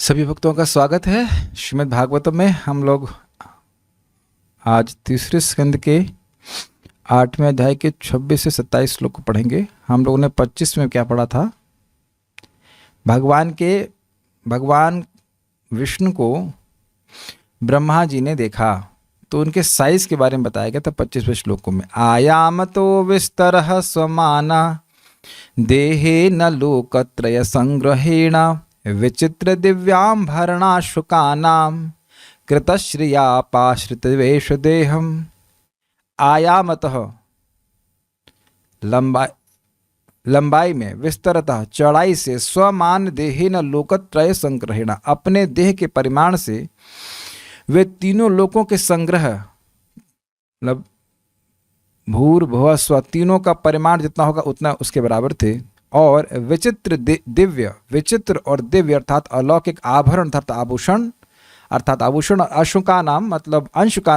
सभी भक्तों का स्वागत है। श्रीमद् भागवतम में हम लोग आज तीसरे स्कंद के 8वें अध्याय के 26 से 27 श्लोक को पढ़ेंगे। हम लोगों ने 25 में क्या पढ़ा था? भगवान विष्णु को ब्रह्मा जी ने देखा तो उनके साइज के बारे में बताया गया था 25वें श्लोकों में। आयाम तो विस्तरः स्वमाना देहे न लोकत्रय संग्रहेण विचित्र दिव्यांभरणाशुकानां कृतश्रियापाश्रित वेश देहम। आयामतः लंबाई में, विस्तरतः चौड़ाई से, स्वमान देहेन लोकत्रय संग्रहेण अपने देह के परिमाण से वे तीनों लोकों के संग्रह मतलब भूर्भुवः स्व तीनों का परिमाण जितना होगा उतना उसके बराबर थे। और विचित्र विचित्र और दिव्य अर्थात अलौकिक आभरण अर्थात आभूषण अंशु का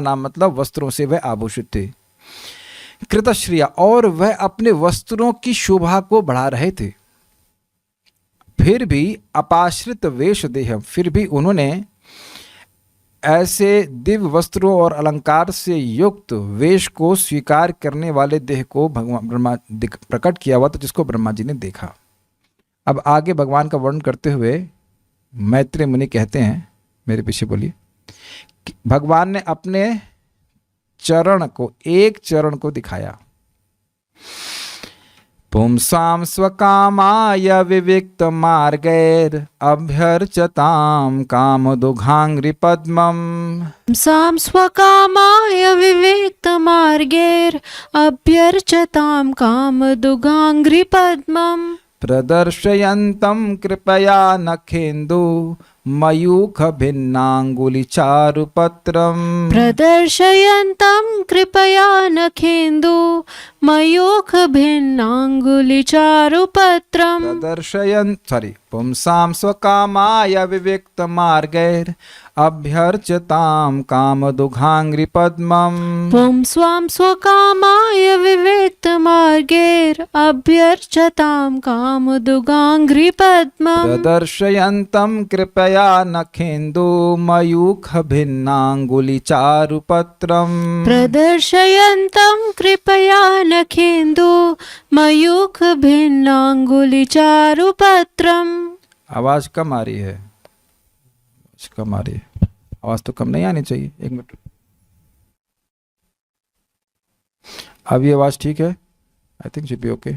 नाम मतलब वस्त्रों से वह आभूषित थे। कृतश्रिया और वह अपने वस्त्रों की शोभा को बढ़ा रहे थे। फिर भी अपाश्रित वेश देह, फिर भी उन्होंने ऐसे दिव्य वस्त्रों और अलंकार से युक्त वेश को स्वीकार करने वाले देह को भगवान ब्रह्मा प्रकट किया हुआ, तो जिसको ब्रह्मा जी ने देखा। अब आगे भगवान का वर्णन करते हुए मैत्रेय मुनि कहते हैं, मेरे पीछे बोलिए, भगवान ने अपने एक चरण को दिखाया। पुंसां स्वकामाय विविक्त मार्गैर अभ्यर्चतां कामदुघांघ्रिपद्मम्। पुंसां स्वकामाय विविक्त मार्गैर अभ्यर्चतां कामदुघांघ्रिपद्मम्। प्रदर्शयन्तं कृपया नखेन्दु मयूख भिन्नांगुलिचारुपत्रम्। प्रदर्शयन्तं कृपया नखेन्दु मयूख भिन्नांगुलिचारुपत्रम्। पुंसां स्वकामाय विविक्त मार्गैर अभ्यर्चतां कामदुघांघ्रिपद्मम्। पुंसां स्वकामाय विविक्त मार्गैर अभ्यर्चतां कामदुघांघ्रिपद्मम्। प्रदर्शयन्तं कृपया नखेन्दु मयूख भिन्नांगुलिचारुपत्रम्। प्रदर्शयन्तं कृपया नखेन्दु मयूख भिन्नांगुलिचारुपत्रम्। आवाज कम आ रही है, आवाज तो कम नहीं आनी चाहिए। एक मिनट, अब ये आवाज ठीक है? I think should be okay.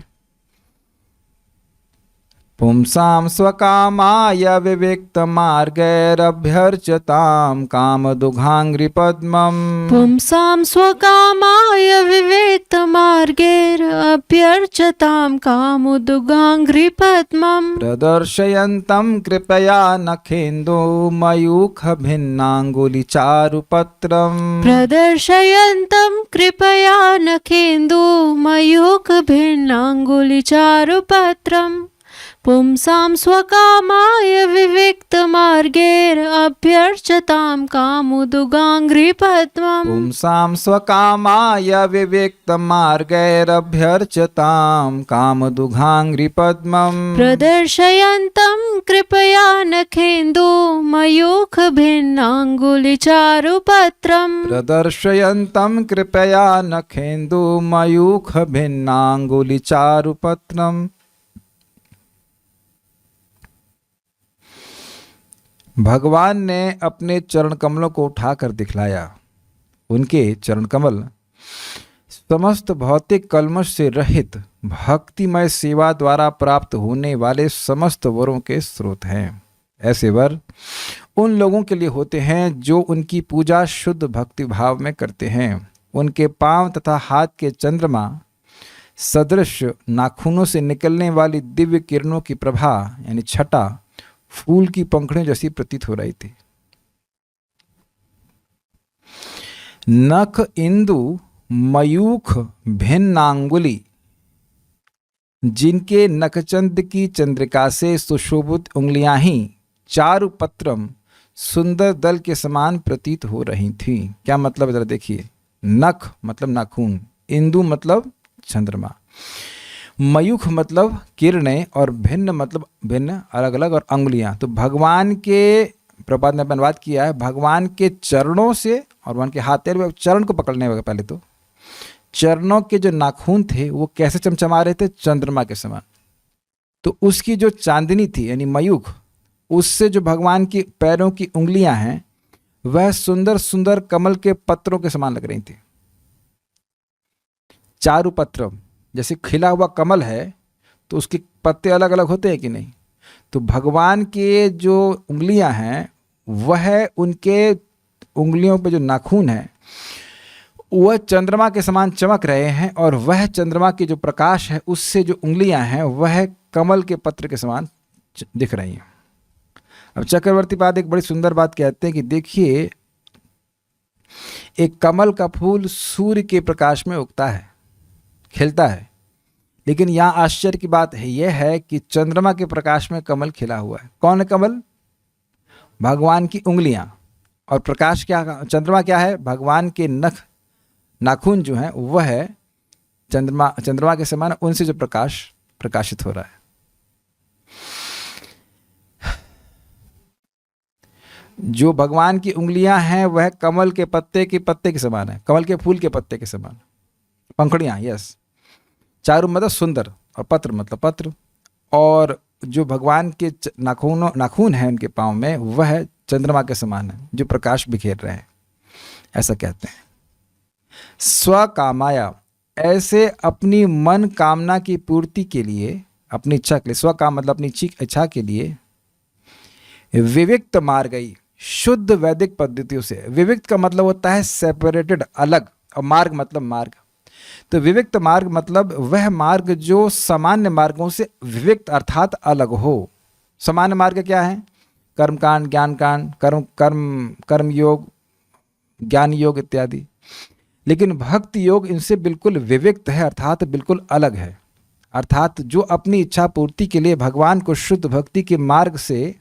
पुंसां स्वकामाय विविक्त मार्गैरभ्यर्चतां कामदुघांघ्रिपद्मम्। पुंसां स्वकामाय विविक्त मार्गैर अभ्यर्चतां कामदुघांघ्रिपद्मम्। प्रदर्शयन्तं कृपया नखेन्दु मयूख भिन्नांगुलिचारुपत्रम्। प्रदर्शयन्तं कृपया नखेन्दु मयूख भिन्नांगुलिचारुपत्रम्। पुंसां स्वकामाय विविक्त मार्गैर अभ्यर्चतां कामदुघांघ्रिपद्मम्। पुंसां स्वकामाय विविक्त मार्गैरभ्यर्चतां कामदुघांघ्रिपद्मम्। प्रदर्शयन्तं कृपया नखेन्दु मयूख भिन्नांगुलिचारुपत्रम्। प्रदर्शयन्तं कृपया नखेन्दु मयूख भिन्नांगुलिचारुपत्रम्। भगवान ने अपने चरण कमलों को उठाकर दिखलाया। उनके चरण कमल समस्त भौतिक कल्मश से रहित भक्तिमय सेवा द्वारा प्राप्त होने वाले समस्त वरों के स्रोत हैं। ऐसे वर उन लोगों के लिए होते हैं जो उनकी पूजा शुद्ध भक्ति भाव में करते हैं। उनके पांव तथा हाथ के चंद्रमा सदृश नाखूनों से निकलने वाली दिव्य किरणों की प्रभा यानी छटा फूल की पंखुड़ियों जैसी प्रतीत हो रही थी। नख इंदु मयूख भिन्नांगुली, जिनके नखचंद की चंद्रिका से सुशोभित उंगलियां ही चारुपत्रम सुंदर दल के समान प्रतीत हो रही थीं। क्या मतलब जरा देखिए। नख मतलब नाखून, इंदु मतलब चंद्रमा, मयूख मतलब किरणें और भिन्न मतलब भिन्न, अलग अलग, और अंगुलियां। तो भगवान के, प्रभुपाद ने अनुवाद किया है, भगवान के चरणों से और भगवान के हाथ, चरण को पकड़ने वाले, पहले तो चरणों के जो नाखून थे वो कैसे चमचमा रहे थे, चंद्रमा के समान। तो उसकी जो चांदनी थी यानी मयूख, उससे जो भगवान की पैरों की उंगलियां हैं वह सुंदर सुंदर कमल के पत्रों के समान लग रही थी। चारु पत्र, जैसे खिला हुआ कमल है तो उसके पत्ते अलग अलग होते हैं कि नहीं, तो भगवान के जो उंगलियां हैं वह, उनके उंगलियों पे जो नाखून है वह चंद्रमा के समान चमक रहे हैं, और वह चंद्रमा की जो प्रकाश है उससे जो उंगलियां हैं वह कमल के पत्र के समान दिख रही हैं। अब चक्रवर्ती पाद एक बड़ी सुंदर बात कहते हैं कि देखिए, एक कमल का फूल सूर्य के प्रकाश में उगता है, खिलता है, लेकिन यहाँ आश्चर्य की बात है यह है कि चंद्रमा के प्रकाश में कमल खिला हुआ है। कौन है कमल? भगवान की उंगलियां। और प्रकाश क्या, चंद्रमा क्या है? भगवान के नाखून जो हैं वह है चंद्रमा के समान, उनसे जो प्रकाश प्रकाशित हो रहा है। जो भगवान की उंगलियां हैं वह कमल के पत्ते के समान है, कमल के फूल के पत्ते के समान, पंखुड़ियां, यस। चारु मतलब सुंदर, और पत्र मतलब पत्र, और जो भगवान के नाखून हैं उनके पाँव में वह चंद्रमा के समान है जो प्रकाश बिखेर रहे हैं, ऐसा कहते हैं। स्वकामाया, ऐसे अपनी मन कामना की पूर्ति के लिए, अपनी इच्छा के लिए, स्वकाम मतलब अपनी इच्छा के लिए, विविक्त मार्ग, शुद्ध वैदिक पद्धतियों से। विविक्त का मतलब होता है सेपरेटेड, अलग, और मार्ग मतलब मार्ग। तो विविक्त मार्ग मतलब वह मार्ग जो सामान्य मार्गों से विविक्त अर्थात अलग हो। सामान्य मार्ग क्या है? कर्मकांड, ज्ञान कांड, कर्म योग, ज्ञान योग इत्यादि। लेकिन भक्ति योग इनसे बिल्कुल विविक्त है, अर्थात बिल्कुल अलग है। अर्थात जो अपनी इच्छा पूर्ति के लिए भगवान को शुद्ध भक्ति के मार्ग से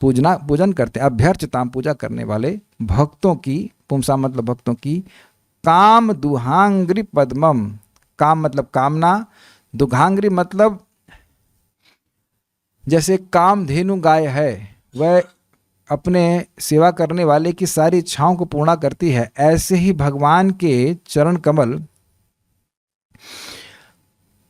पूजन करते हैं, अभ्यर्चताम, पूजा करने वाले भक्तों की, पुंसा मतलब भक्तों की, काम दुहांग्री पद्मम, काम मतलब कामना, दुघांग्री मतलब जैसे कामधेनु गाय है वह अपने सेवा करने वाले की सारी इच्छाओं को पूर्ण करती है, ऐसे ही भगवान के चरण कमल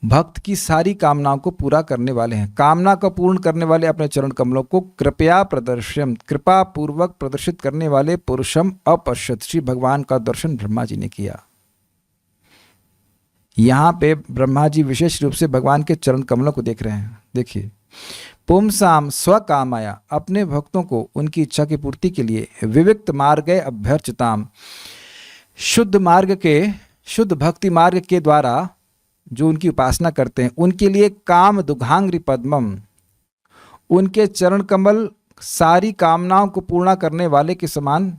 भक्त की सारी कामनाओं को पूरा करने वाले हैं। कामना को पूर्ण करने वाले अपने चरण कमलों को कृपया प्रदर्शम, कृपा पूर्वक प्रदर्शित करने वाले पुरुषम अपश्यत, श्री भगवान का दर्शन ब्रह्मा जी ने किया। यहाँ पे ब्रह्मा जी विशेष रूप से भगवान के चरण कमलों को देख रहे हैं। देखिए, पुंसाम स्वकामाया, अपने भक्तों को उनकी इच्छा की पूर्ति के लिए, विविक्त मार्ग अभ्यर्चताम, शुद्ध मार्ग के, शुद्ध भक्ति मार्ग के द्वारा जो उनकी उपासना करते हैं उनके लिए काम दुघांग्री पद्मम, उनके चरण कमल सारी कामनाओं को पूर्ण करने वाले के समान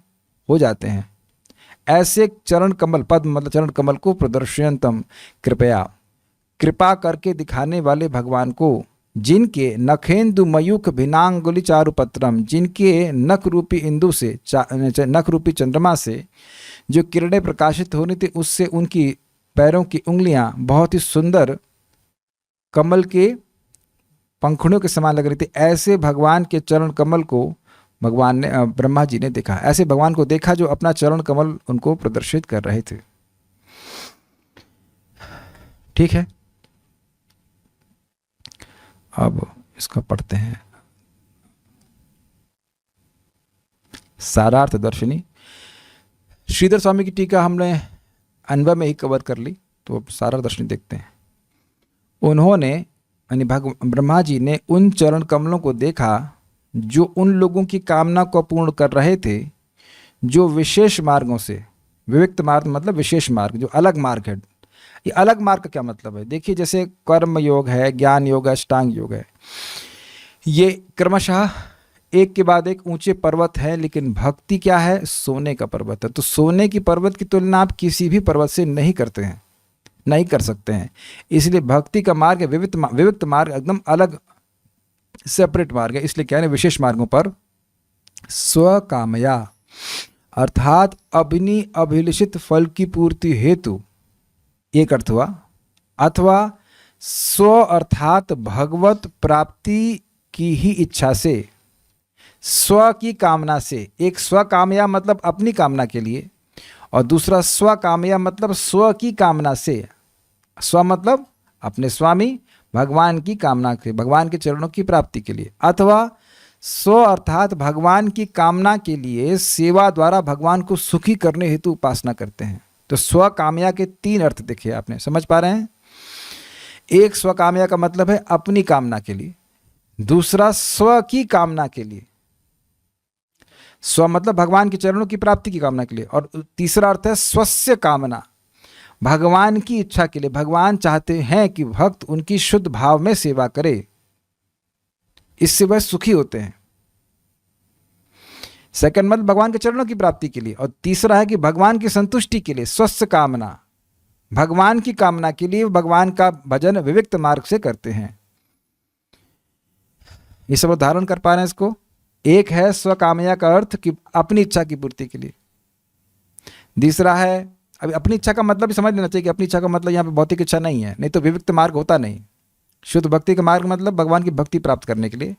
हो जाते हैं। ऐसे चरण कमल, पद्म मतलब चरण कमल को प्रदर्शयंतम, कृपा करके दिखाने वाले भगवान को, जिनके नखेंदु मयूख भिनांगुली चारुपत्रम, जिनके नख रूपी इंदु से, नख रूपी चंद्रमा से जो किरणें प्रकाशित होनी थी उससे उनकी पैरों की उंगलियां बहुत ही सुंदर कमल के पंखुड़ियों के समान लग रही थी। ऐसे भगवान के चरण कमल को भगवान ने, ब्रह्मा जी ने देखा, ऐसे भगवान को देखा जो अपना चरण कमल उनको प्रदर्शित कर रहे थे। ठीक है, अब इसका पढ़ते हैं। सारार्थ दर्शनी, श्रीधर स्वामी की टीका हमने अनुभव में ही कवर कर ली, तो अब सारा दर्शनी देखते हैं। उन्होंने यानी ब्रह्मा जी ने उन चरण कमलों को देखा जो उन लोगों की कामना को पूर्ण कर रहे थे जो विशेष मार्गों से, विविक्त मार्ग मतलब विशेष मार्ग, जो अलग मार्ग है। ये अलग मार्ग का क्या मतलब है? देखिए, जैसे कर्म योग है, ज्ञान योग है, अष्टांग योग है, ये क्रमशः एक के बाद एक ऊंचे पर्वत है, लेकिन भक्ति क्या है? सोने का पर्वत है। तो सोने की पर्वत की तुलना आप किसी भी पर्वत से नहीं करते हैं, नहीं कर सकते हैं। इसलिए भक्ति का मार्ग है विविक्त मार्ग, एकदम अलग सेपरेट मार्ग है। इसलिए क्या है, विशेष मार्गों पर स्वकामया अर्थात अपनी अभिलषित फल की पूर्ति हेतु, एक अर्थ हुआ, अथवा स्व अर्थात भगवत प्राप्ति की ही इच्छा से, स्व की कामना से। एक स्व कामया मतलब अपनी कामना के लिए, और दूसरा स्व कामया मतलब स्व की कामना से। स्व मतलब अपने स्वामी भगवान की कामना के, भगवान के चरणों की प्राप्ति के लिए, अथवा स्व अर्थात भगवान की कामना के लिए सेवा द्वारा भगवान को सुखी करने हेतु उपासना करते हैं। तो स्व कामया के तीन अर्थ देखे आपने, समझ पा रहे हैं? एक स्व कामया का मतलब है अपनी कामना के लिए, दूसरा स्व की कामना के लिए, स्व मतलब भगवान के चरणों की प्राप्ति की कामना के लिए, और तीसरा अर्थ है स्वस्य कामना, भगवान की इच्छा के लिए। भगवान चाहते हैं कि भक्त उनकी शुद्ध भाव में सेवा करे, इससे वह सुखी होते हैं। सेकंड मतलब भगवान के चरणों की प्राप्ति के लिए, और तीसरा है कि भगवान की संतुष्टि के लिए, स्वस्य कामना, भगवान की कामना के लिए भगवान का भजन विविक्त मार्ग से करते हैं। ये सब उदाहरण कर पा रहे हैं इसको? एक है स्वकामया का अर्थ कि अपनी इच्छा की पूर्ति के लिए, दूसरा है, अभी अपनी इच्छा का मतलब भी समझ लेना चाहिए कि अपनी इच्छा का मतलब यहाँ पे भौतिक इच्छा नहीं है, नहीं तो विविक्त मार्ग होता नहीं। शुद्ध भक्ति का मार्ग मतलब भगवान की भक्ति प्राप्त करने के लिए।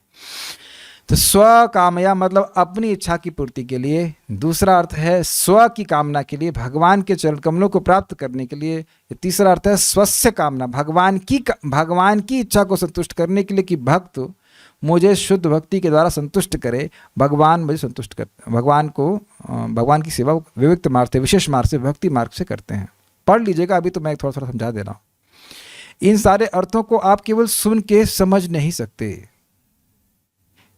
तो स्व कामया मतलब अपनी इच्छा की पूर्ति के लिए, दूसरा अर्थ है स्व की कामना के लिए, भगवान के चरण कमलों को प्राप्त करने के लिए, तीसरा अर्थ है स्वस्य कामना, भगवान की इच्छा को संतुष्ट करने के लिए कि भक्त मुझे शुद्ध भक्ति के द्वारा संतुष्ट करे, भगवान मुझे संतुष्ट कर, भगवान की सेवा विविक्त मार्ग से, विशेष मार्ग से, भक्ति मार्ग से करते हैं। पढ़ लीजिएगा, अभी तो मैं थोड़ा थोड़ा समझा दे रहा हूँ। इन सारे अर्थों को आप केवल सुन के समझ नहीं सकते,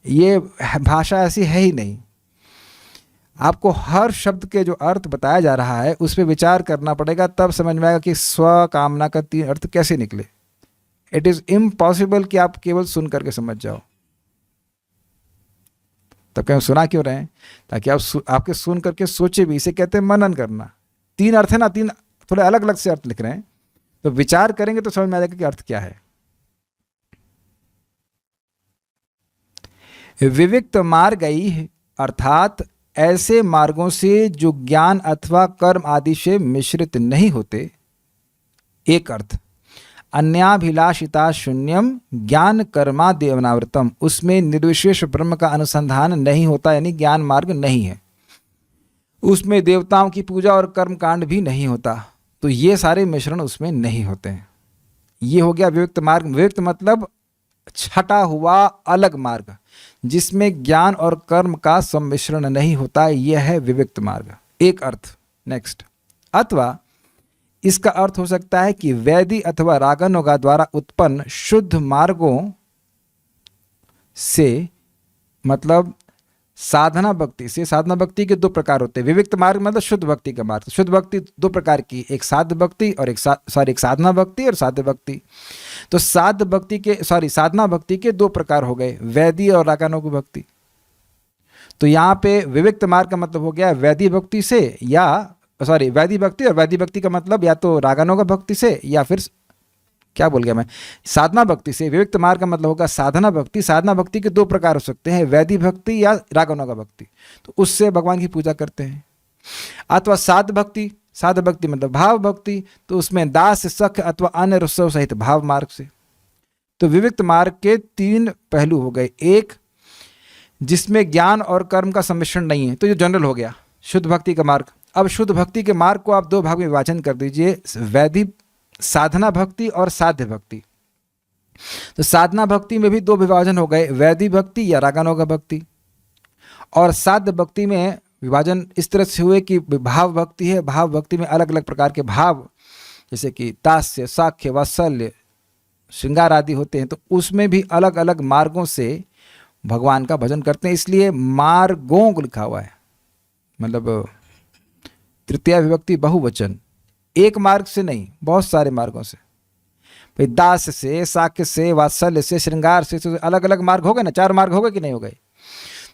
ये भाषा ऐसी है ही नहीं। आपको हर शब्द के जो अर्थ बताया जा रहा है उस पर विचार करना पड़ेगा, तब समझ में आएगा कि स्व कामना का तीन अर्थ कैसे निकले। इट इज़ इम्पॉसिबल कि आप केवल सुन करके समझ जाओ। तब कहीं सुना क्यों रहे हैं? ताकि आपके सुन करके सोचे भी, इसे कहते हैं मनन करना। तीन अर्थ है ना, तीन थोड़े अलग अलग से अर्थ लिख रहे हैं, तो विचार करेंगे तो समझ में आ जाएगा कि अर्थ क्या है। विविक्त मार्गई अर्थात ऐसे मार्गों से जो ज्ञान अथवा कर्म आदि से मिश्रित नहीं होते। एक अर्थ, अन्याभिलाषिता शून्यम ज्ञान कर्माद्यवनावृतम, उसमें निर्विशेष ब्रह्म का अनुसंधान नहीं होता, यानी ज्ञान मार्ग नहीं है, उसमें देवताओं की पूजा और कर्म कांड भी नहीं होता, तो ये सारे मिश्रण उसमें नहीं होते हैं। ये हो गया विविक्त मार्ग। विविक्त मतलब छटा हुआ अलग मार्ग, जिसमें ज्ञान और कर्म का सम्मिश्रण नहीं होता, यह है विविक्त मार्ग। एक अर्थ। नेक्स्ट, अथवा इसका अर्थ हो सकता है कि वैदी अथवा रागनोगा द्वारा उत्पन्न शुद्ध मार्गों से, मतलब साधना भक्ति से, साधना भक्ति के दो प्रकार होते हैं। विविक्त मार्ग मतलब शुद्ध भक्ति का मार्ग। शुद्ध भक्ति दो प्रकार की, एक साध्य भक्ति और एक साधना भक्ति और साध्य भक्ति। तो साधना भक्ति के दो प्रकार हो गए, वैदी और रागानुग भक्ति। तो यहाँ पे विविक्त मार्ग का मतलब हो गया वैदी भक्ति से, या वैदी भक्ति, और वैदी भक्ति का मतलब या तो रागानुग भक्ति से या फिर क्या बोल गया मैं, साधना भक्ति से। विविक्त मार्ग का मतलब होगा साधना भक्ति। साधना भक्ति के दो प्रकार हो सकते हैं, वैदी भक्ति या रागानुग भक्ति, तो उससे भगवान की पूजा करते हैं। अथवा साध भक्ति, साध भक्ति मतलब भाव भक्ति, तो उसमें दास, सख अथवा अन्य रसों सहित भाव मार्ग से। तो विविक्त मार्ग के तीन पहलू हो गए, एक जिसमें ज्ञान और कर्म का सम्मिश्रण नहीं है, तो ये जनरल हो गया शुद्ध भक्ति का मार्ग। अब शुद्ध भक्ति के मार्ग को आप दो भाग में विभाजन कर दीजिए, वैदी साधना भक्ति और साध्य भक्ति। तो साधना भक्ति में भी दो विभाजन हो गए, वैदी भक्ति या रागानुग भक्ति। और साध्य भक्ति में विभाजन इस तरह से हुए कि भाव भक्ति है, भाव भक्ति में अलग अलग प्रकार के भाव, जैसे कि तास्य, साख्य, वात्सल्य, श्रृंगार आदि होते हैं, तो उसमें भी अलग अलग मार्गों से भगवान का भजन करते हैं। इसलिए मार्गों को लिखा हुआ है, मतलब तृतीया विभक्ति बहुवचन, एक मार्ग से नहीं, बहुत सारे मार्गों से। भाई दास से, साक्य से, वात्सल्य से, श्रृंगार से, तो अलग अलग मार्ग हो गए ना, चार मार्ग हो गए कि नहीं हो गए।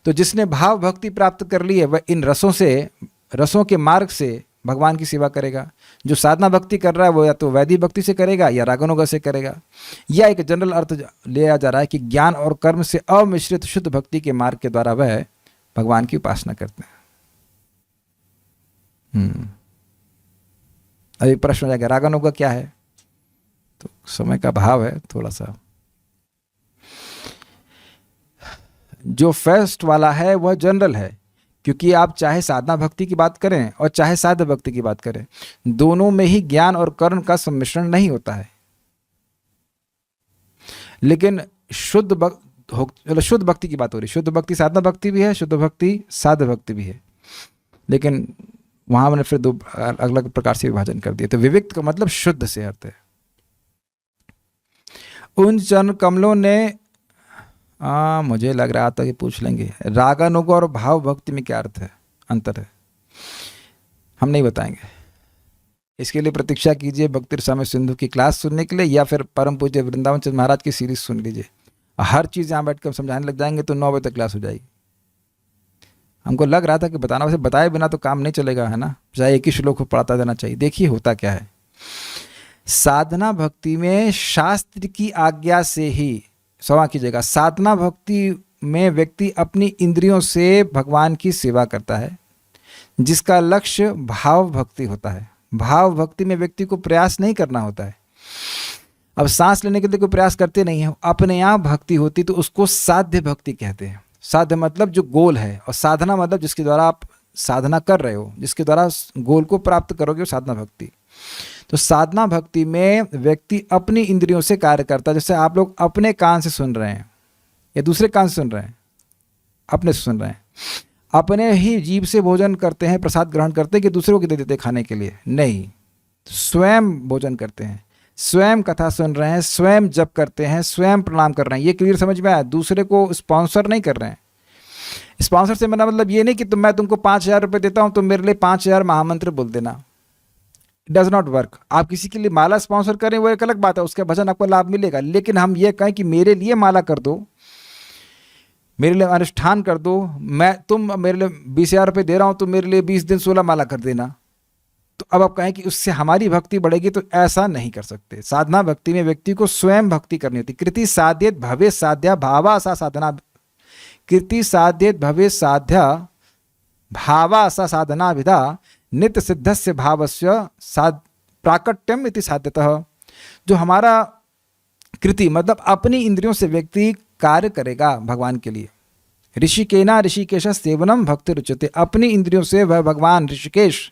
तो जिसने भाव भक्ति प्राप्त कर ली है वह इन रसों के मार्ग से भगवान की सेवा करेगा। जो साधना भक्ति कर रहा है वो या तो वैदी भक्ति से करेगा या रागानुग से करेगा। या एक जनरल अर्थ लिया जा रहा है कि ज्ञान और कर्म से अमिश्रित शुद्ध भक्ति के मार्ग के द्वारा वह भगवान की उपासना करते हैं। अभी प्रश्न हो जाएगा रागानुग क्या है, तो समय का भाव है थोड़ा सा। जो फर्स्ट वाला है वह जनरल है, क्योंकि आप चाहे साधना भक्ति की बात करें और चाहे साध्य भक्ति की बात करें, दोनों में ही ज्ञान और कर्म का सम्मिश्रण नहीं होता है। लेकिन शुद्ध भक्ति की बात हो रही, शुद्ध भक्ति साधना भक्ति भी है, शुद्ध भक्ति साध्य भक्ति भी है, लेकिन वहां मैंने फिर दो अलग अलग प्रकार से विभाजन कर दिया। तो विविक्त का मतलब शुद्ध से अर्थ है। उन चरण कमलों ने मुझे लग रहा था कि पूछ लेंगे रागानुग और भाव भक्ति में क्या अर्थ है, अंतर है। हम नहीं बताएंगे, इसके लिए प्रतीक्षा कीजिए भक्ति रसामृत सिंधु की क्लास सुनने के लिए, या फिर परम पूज्य वृंदावन चंद्र महाराज की सीरीज सुन लीजिए। हर चीज़ यहाँ बैठ कर समझाने लग जाएंगे तो 9 बजे तक क्लास हो जाएगी। हमको लग रहा था कि बताना, वैसे बताए बिना तो काम नहीं चलेगा, है ना, चाहे एक ही श्लोक को पढ़ाता देना चाहिए। देखिए होता क्या है, साधना भक्ति में शास्त्र की आज्ञा से ही, सवा कीजिएगा, साधना भक्ति में व्यक्ति अपनी इंद्रियों से भगवान की सेवा करता है, जिसका लक्ष्य भाव भक्ति होता है। भाव भक्ति में व्यक्ति को प्रयास नहीं करना होता है। अब सांस लेने के लिए कोई प्रयास करते नहीं है, अपने आप भक्ति होती, तो उसको साध्य भक्ति कहते हैं। साध्य मतलब जो गोल है, और साधना मतलब जिसके द्वारा आप साधना कर रहे हो, जिसके द्वारा गोल को प्राप्त करोगे, वो साधना भक्ति। तो साधना भक्ति में व्यक्ति अपनी इंद्रियों से कार्य करता है। जैसे आप लोग अपने कान से सुन रहे हैं या दूसरे कान से सुन रहे हैं, अपने से सुन रहे हैं, अपने ही जीभ से भोजन करते हैं, प्रसाद ग्रहण करते हैं कि दूसरों को दे देते खाने के लिए, नहीं, स्वयं भोजन करते हैं, स्वयं कथा सुन रहे हैं, स्वयं जप करते हैं, स्वयं प्रणाम कर रहे हैं। ये क्लियर समझ में आया? दूसरे को स्पॉन्सर नहीं कर रहे हैं। स्पॉन्सर से मेरा मतलब ये नहीं कि मैं तुमको 5,000 रुपये देता हूँ, तुम मेरे लिए 5,000 महामंत्र बोल देना। Does not work. आप किसी के लिए माला स्पॉन्सर करें वो एक अलग बात है, उसके भजन आपको लाभ मिलेगा, लेकिन हम ये कहें कि मेरे लिए माला कर दो, मेरे लिए अनुष्ठान कर दो, तुम मेरे लिए 20,000 रुपये दे रहा हूँ, तो मेरे लिए 20 दिन 16 माला कर देना, तो अब आप कहें कि उससे हमारी भक्ति बढ़ेगी, तो ऐसा नहीं कर सकते। साधना भक्ति में व्यक्ति को स्वयं भक्ति करनी होती। कृति साध्येत भवे साध्या भावा सा साधना, कृति साध्येत भवे साध्या भावा सा साधना विधा नित्य सिद्धस्य भावस्य प्राकट्यम इति साध्यतः। जो हमारा कृति मतलब अपनी इंद्रियों से व्यक्ति कार्य करेगा भगवान के लिए। ऋषिकेना ऋषिकेश सेवनम भक्ति रुचते, अपनी इंद्रियों से वह भगवान ऋषिकेश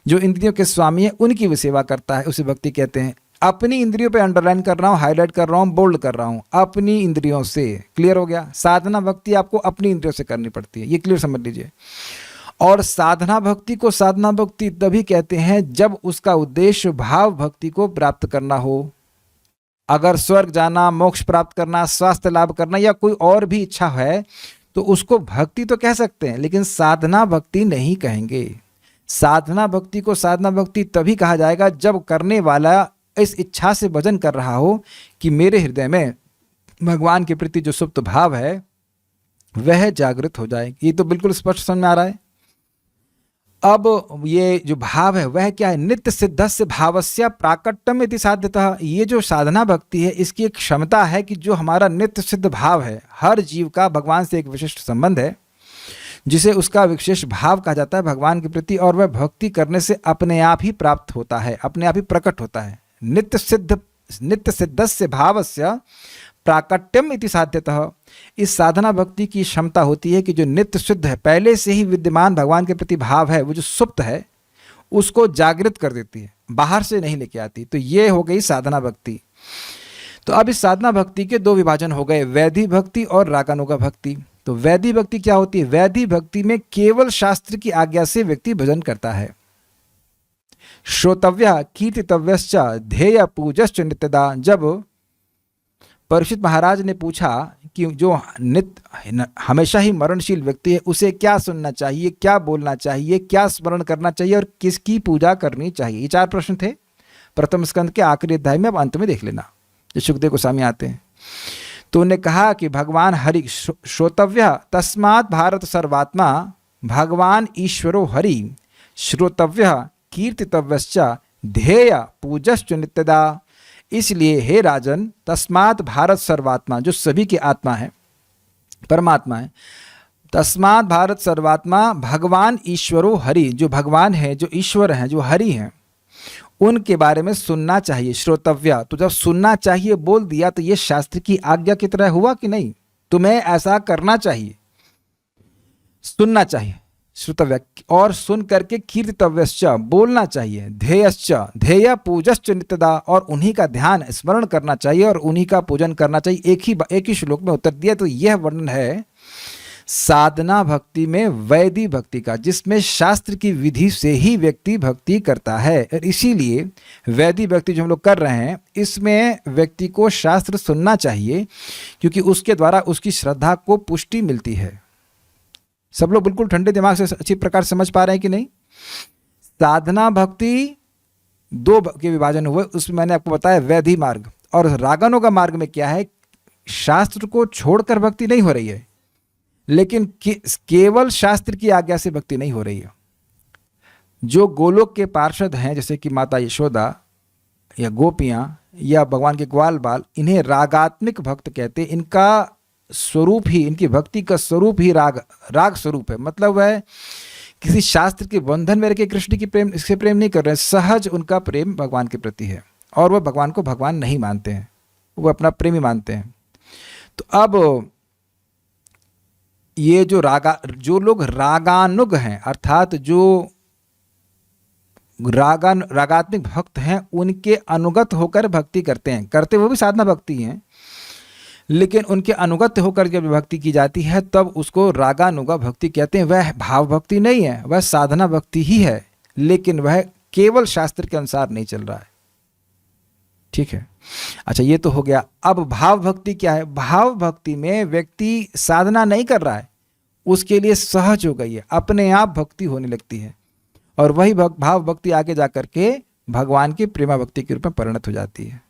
जो इंद्रियों के स्वामी है उनकी भी सेवा करता है, उसे भक्ति कहते हैं। अपनी इंद्रियों पे अंडरलाइन कर रहा हूँ, हाईलाइट कर रहा हूँ, बोल्ड कर रहा हूँ, अपनी इंद्रियों से। क्लियर हो गया? साधना भक्ति आपको अपनी इंद्रियों से करनी पड़ती है, ये क्लियर समझ लीजिए। और साधना भक्ति को साधना भक्ति तभी कहते हैं जब उसका उद्देश्य भाव भक्ति को प्राप्त करना हो। अगर स्वर्ग जाना, मोक्ष प्राप्त करना, स्वास्थ्य लाभ करना या कोई और भी इच्छा है तो उसको भक्ति तो कह सकते हैं, लेकिन साधना भक्ति नहीं कहेंगे। साधना भक्ति को साधना भक्ति तभी कहा जाएगा जब करने वाला इस इच्छा से भजन कर रहा हो कि मेरे हृदय में भगवान के प्रति जो सुप्त भाव है वह जागृत हो जाए। ये तो बिल्कुल स्पष्ट समझ में आ रहा है। अब ये जो भाव है वह क्या है? नित्य सिद्धस्य भावस्य प्राकट्यम इति साध्यतः। ये जो साधना भक्ति है इसकी एक क्षमता है कि जो हमारा नित्य सिद्ध भाव है, हर जीव का भगवान से एक विशिष्ट संबंध है जिसे उसका विशेष भाव कहा जाता है भगवान के प्रति, और वह भक्ति करने से अपने आप ही प्राप्त होता है, अपने आप ही प्रकट होता है। नित्य सिद्धस्य भावस्य प्राकट्यम इति साध्यतः। इस साधना भक्ति की क्षमता होती है कि जो नित्य सिद्ध है, पहले से ही विद्यमान भगवान के प्रति भाव है, वो जो सुप्त है उसको जागृत कर देती है, बाहर से नहीं लेके आती। तो ये हो गई साधना भक्ति। तो अब इस साधना भक्ति के दो विभाजन हो गए, वैधि भक्ति और रागानुगा भक्ति। तो वैधि भक्ति क्या होती है? वैधि भक्ति में केवल शास्त्र की आज्ञा से व्यक्ति भजन करता है। श्रोतव्य कीर्तितव्यश्च ध्येय पूजश्च नित्यदा। जब परीक्षित महाराज ने पूछा कि जो हमेशा ही मरणशील व्यक्ति है उसे क्या सुनना चाहिए, क्या बोलना चाहिए, क्या स्मरण करना चाहिए और किसकी पूजा करनी चाहिए, ये 4 प्रश्न थे प्रथम स्कंद के आखिरी अध्याय में। अब अंत में देख लेना, जो सुखदेव गोस्वामी आते हैं। तो उन्हें कहा कि भगवान हरि श्रोतव्य तस्मात् भारत सर्वात्मा भगवान ईश्वरो हरि श्रोतव्य कीर्तितव्यश्च ध्येय पूजश्च नित्यदा। इसलिए हे राजन, तस्मात् भारत सर्वात्मा, जो सभी की आत्मा है, परमात्मा है, तस्मात् भारत सर्वात्मा भगवान ईश्वरो हरि, जो भगवान है, जो ईश्वर हैं, जो हरि हैं, उनके बारे में सुनना चाहिए। श्रोतव्य, तो जब सुनना चाहिए बोल दिया तो ये शास्त्र की आज्ञा की तरह हुआ कि नहीं? तुम्हें ऐसा करना चाहिए, सुनना चाहिए। श्रोतव्य, और सुन करके कीर्तितव्यश्च, बोलना चाहिए। ध्येयश्च, ध्येय पूजश्च नित्यदा, और उन्हीं का ध्यान स्मरण करना चाहिए और उन्हीं का पूजन करना चाहिए। एक ही श्लोक में उत्तर दिया। तो यह वर्णन है साधना भक्ति में वैदिक भक्ति का, जिसमें शास्त्र की विधि से ही व्यक्ति भक्ति करता है। और इसीलिए वैदिक भक्ति जो हम लोग कर रहे हैं, इसमें व्यक्ति को शास्त्र सुनना चाहिए, क्योंकि उसके द्वारा उसकी श्रद्धा को पुष्टि मिलती है। सब लोग बिल्कुल ठंडे दिमाग से अच्छी प्रकार समझ पा रहे हैं कि नहीं? साधना भक्ति दो के विभाजन हुए, उसमें मैंने आपको बताया वैदिक मार्ग और रागानुग मार्ग में क्या है, शास्त्र को छोड़कर भक्ति नहीं हो रही है, लेकिन केवल शास्त्र की आज्ञा से भक्ति नहीं हो रही है। जो गोलोक के पार्षद हैं, जैसे कि माता यशोदा या गोपियां या भगवान के ग्वाल बाल, इन्हें रागात्मिक भक्त कहते हैं। इनका स्वरूप ही, इनकी भक्ति का स्वरूप ही राग स्वरूप है। मतलब वह किसी शास्त्र के बंधन में रह के कृष्ण की प्रेम, इससे प्रेम नहीं कर रहे हैं, सहज उनका प्रेम भगवान के प्रति है और वह भगवान को भगवान नहीं मानते हैं, वो अपना प्रेमी मानते हैं। तो अब ये जो लोग रागानुग हैं, अर्थात जो रागात्मिक भक्त हैं, उनके अनुगत होकर भक्ति करते हैं, करते वो भी साधना भक्ति हैं, लेकिन उनके अनुगत होकर जब भक्ति की जाती है तब उसको रागानुगा भक्ति कहते हैं। वह भाव भक्ति नहीं है, वह साधना भक्ति ही है, लेकिन वह केवल शास्त्र के अनुसार नहीं चल रहा है। ठीक है, अच्छा ये तो हो गया। अब भाव भक्ति क्या है? भाव भक्ति में व्यक्ति साधना नहीं कर रहा है, उसके लिए सहज हो गई है, अपने आप भक्ति होने लगती है, और वही भाव भक्ति आगे जाकर के भगवान की प्रेमा भक्ति के रूप में परिणत हो जाती है।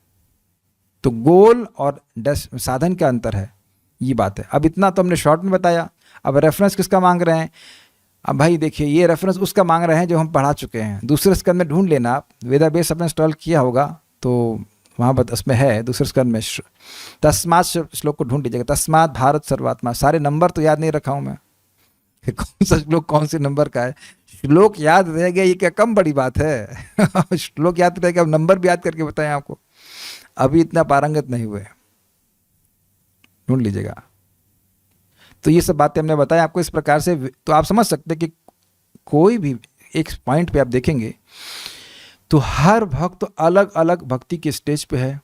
तो गोल और साधन का अंतर है, ये बात है। अब इतना तो हमने शॉर्ट में बताया। अब रेफरेंस किसका मांग रहे हैं? अब भाई देखिए, ये रेफरेंस उसका मांग रहे हैं जो हम पढ़ा चुके हैं। दूसरे स्कंद में ढूंढ लेना आप, वेदाबेस आपने इंस्टॉल किया होगा तो वहाँ उसमें है, दूसरे स्कंद में तस्मात् श्लोक को ढूंढ लीजिएगा। तस्मात् भारत सर्वात्मा, सारे नंबर तो याद नहीं रखा हूँ मैं, कौन सा श्लोक कौन से नंबर का है। श्लोक याद रह गया, ये क्या कम बड़ी बात है। श्लोक याद रह गया, अब नंबर भी याद करके बताएं आपको, अभी इतना पारंगत नहीं हुए, ढूंढ लीजिएगा। तो ये सब बातें हमने बताया आपको इस प्रकार से, तो आप समझ सकते हैं कि कोई भी एक पॉइंट पे आप देखेंगे तो हर भक्त तो अलग अलग भक्ति के स्टेज पे है।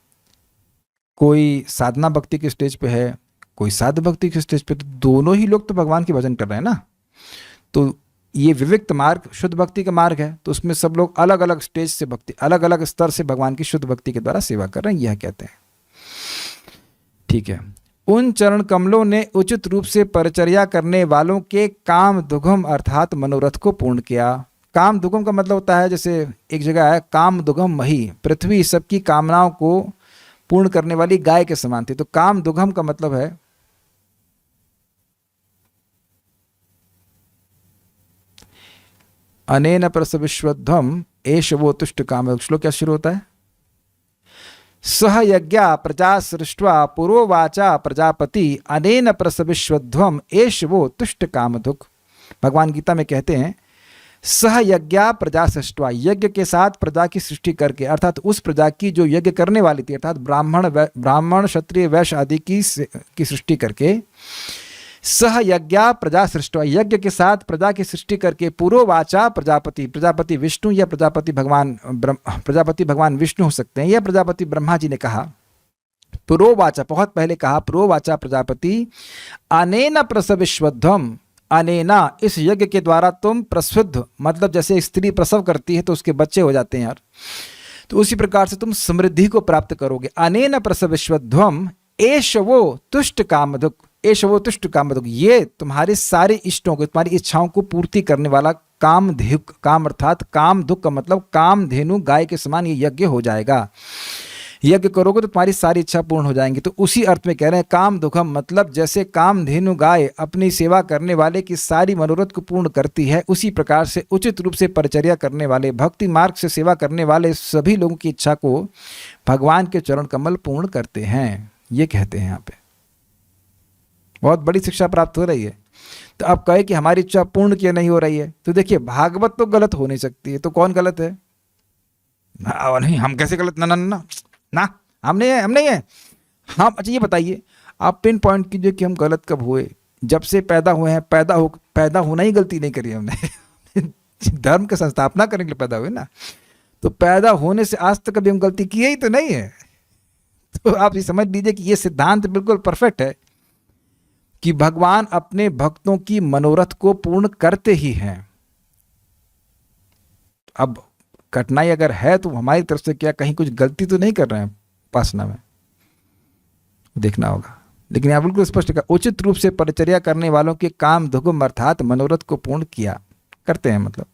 कोई साधना भक्ति के स्टेज पे है, कोई साध भक्ति के स्टेज पे, तो दोनों ही लोग तो भगवान के भजन कर रहे हैं ना। तो ये विविक्त मार्ग शुद्ध भक्ति का मार्ग है, तो उसमें सब लोग अलग अलग स्टेज से भक्ति, अलग अलग स्तर से भगवान की शुद्ध भक्ति के द्वारा सेवा कर रहे हैं, यह कहते हैं। ठीक है, उन चरण कमलों ने उचित रूप से परिचर्या करने वालों के काम दुघम अर्थात मनोरथ को पूर्ण किया। काम दुघम का मतलब होता है, जैसे एक जगह है काम दुघम मही, पृथ्वी सबकी कामनाओं को पूर्ण करने वाली गाय के समान थी। तो काम दुघम का मतलब है अनेन प्रसविश्वध्वम एष वो तुष्ट काम। श्लोक क्या शुरू होता है? सह यज्ञा प्रजा सृष्ट्वा पूर्ववाचा प्रजापति अनेन प्रसविश्वध्वम एष वो तुष्ट काम दुख। भगवान गीता में कहते हैं सह यज्ञा प्रजा सृष्ट्वा, यज्ञ के साथ प्रजा की सृष्टि करके, अर्थात उस प्रजा की जो यज्ञ करने वाली थी, अर्थात ब्राह्मण क्षत्रिय वैश्य आदि की सृष्टि करके, सह यज्ञा प्रजा सृष्टवा, यज्ञ के साथ प्रजा की सृष्टि करके, पूर्ववाचा प्रजापति, प्रजापति विष्णु या प्रजापति भगवान विष्णु हो सकते हैं, या प्रजापति ब्रह्मा जी ने कहा, पूर्ववाचा बहुत पहले कहा, पूर्ववाचा प्रजापति अनेन प्रसविश्वध्वम, अनेना इस यज्ञ के द्वारा तुम प्रसुद्ध, मतलब जैसे स्त्री प्रसव करती है तो उसके बच्चे हो जाते हैं यार, तो उसी प्रकार से तुम समृद्धि को प्राप्त करोगे। अनेन प्रसविश्वध्वम एष वो तुष्ट कामधुक, एष वो तुष्ट कामधुक, ये तुम्हारे सारे इष्टों को, तुम्हारी इच्छाओं को पूर्ति करने वाला कामधुक, काम अर्थात कामधुक का मतलब कामधेनु गाय के समान ये यज्ञ हो जाएगा। यज्ञ करोगे तो तुम्हारी सारी इच्छा पूर्ण हो जाएंगी। तो उसी अर्थ में कह रहे हैं काम दुखम, मतलब जैसे कामधेनु गाय अपनी सेवा करने वाले की सारी मनोरथ को पूर्ण करती है, उसी प्रकार से उचित रूप से परिचर्या करने वाले, भक्ति मार्ग से सेवा करने वाले सभी लोगों की इच्छा को भगवान के चरण कमल पूर्ण करते हैं, ये कहते हैं। यहाँ पे बहुत बड़ी शिक्षा प्राप्त हो रही है। तो आप कहे कि हमारी इच्छा पूर्ण क्यों नहीं हो रही है, तो देखिए भागवत तो गलत हो नहीं सकती है, तो कौन गलत है? नहीं हम कैसे गलत, ना ना ना ना, हम नहीं है। हाँ अच्छा ये बताइए, आप पिन पॉइंट कीजिए कि हम गलत कब हुए। जब से पैदा हुए हैं, पैदा होना ही गलती नहीं करी हमने। धर्म की संस्थापना करने के लिए पैदा हुए ना, तो पैदा होने से आज तक कभी हम गलती किए ही तो नहीं है। तो आप ये समझ लीजिए कि ये सिद्धांत बिल्कुल परफेक्ट है कि भगवान अपने भक्तों की मनोरथ को पूर्ण करते ही हैं। अब कठिनाई अगर है तो हमारी तरफ से क्या कहीं कुछ गलती तो नहीं कर रहे हैं उपासना में, देखना होगा। लेकिन यहाँ बिल्कुल स्पष्ट कहा, उचित रूप से परिचर्या करने वालों के काम धुगम अर्थात मनोरथ को पूर्ण किया करते हैं। मतलब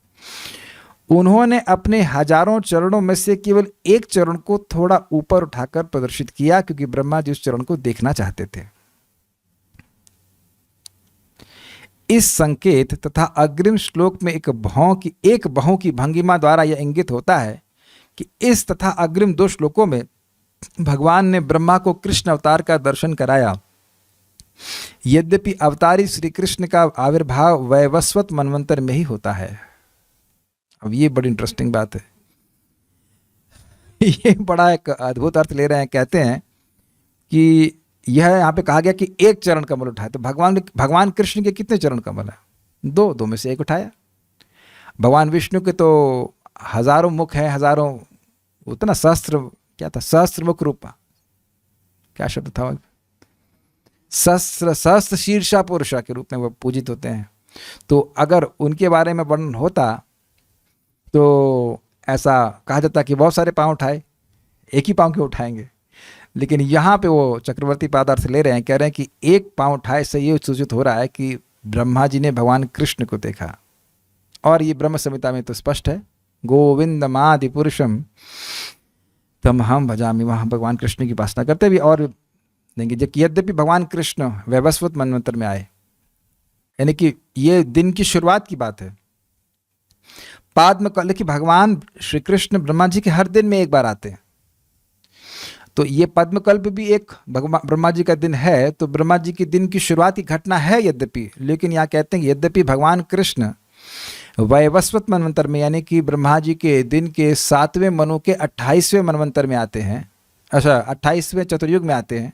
उन्होंने अपने हजारों चरणों में से केवल एक चरण को थोड़ा ऊपर उठाकर प्रदर्शित किया, क्योंकि ब्रह्मा जी उस चरण को देखना चाहते थे। इस संकेत तथा अग्रिम श्लोक में एक बहु की भंगिमा द्वारा यह इंगित होता है कि इस तथा अग्रिम 2 श्लोकों में भगवान ने ब्रह्मा को कृष्ण अवतार का दर्शन कराया। यद्यपि अवतारी श्री कृष्ण का आविर्भाव वैवस्वत मनवंतर में ही होता है। अब ये बड़ी इंटरेस्टिंग बात है। ये बड़ा एक अद्भुत अर्थ ले रहे हैं। कहते हैं कि यह यहाँ पे कहा गया कि एक चरण कमल उठाए, तो भगवान कृष्ण के कितने चरण कमल है? 2 में से एक उठाया। भगवान विष्णु के तो हजारों मुख हैं, हजारों, उतना सहस्त्र, क्या था, सहस्त्र मुख रूपा, क्या शब्द था, सहस्त्र शीर्षा पुरुषा के रूप में वो पूजित होते हैं। तो अगर उनके बारे में वर्णन होता तो ऐसा कहा जाता कि बहुत सारे पांव उठाए, एक ही पांव क्यों उठाएंगे। लेकिन यहाँ पे वो चक्रवर्ती पादार्थ ले रहे हैं, कह रहे हैं कि एक पांव उठाए से ये सूचित हो रहा है कि ब्रह्मा जी ने भगवान कृष्ण को देखा। और ये ब्रह्म संहिता में तो स्पष्ट है, गोविंदमादि पुरुषम तम हम भजामि, वहाँ भगवान कृष्ण की उपासना करते भी। और देंगे जबकि यद्यपि भगवान कृष्ण वैवस्वत मनवंतर में आए, यानी कि ये दिन की शुरुआत की बात है। पद्मकल्प की भगवान श्री कृष्ण ब्रह्मा जी के हर दिन में एक बार आते हैं, तो ये पद्मकल्प भी एक ब्रह्मा जी का दिन है। तो ब्रह्मा जी के दिन की शुरुआत की घटना है यद्यपि, लेकिन यहाँ कहते हैं कि यद्यपि भगवान कृष्ण वैवस्वत मनवंतर में, यानी कि ब्रह्मा जी के दिन के 7वें मनु के 28वें मनवंतर में आते हैं, अच्छा 28वें चतुर्युग में आते हैं।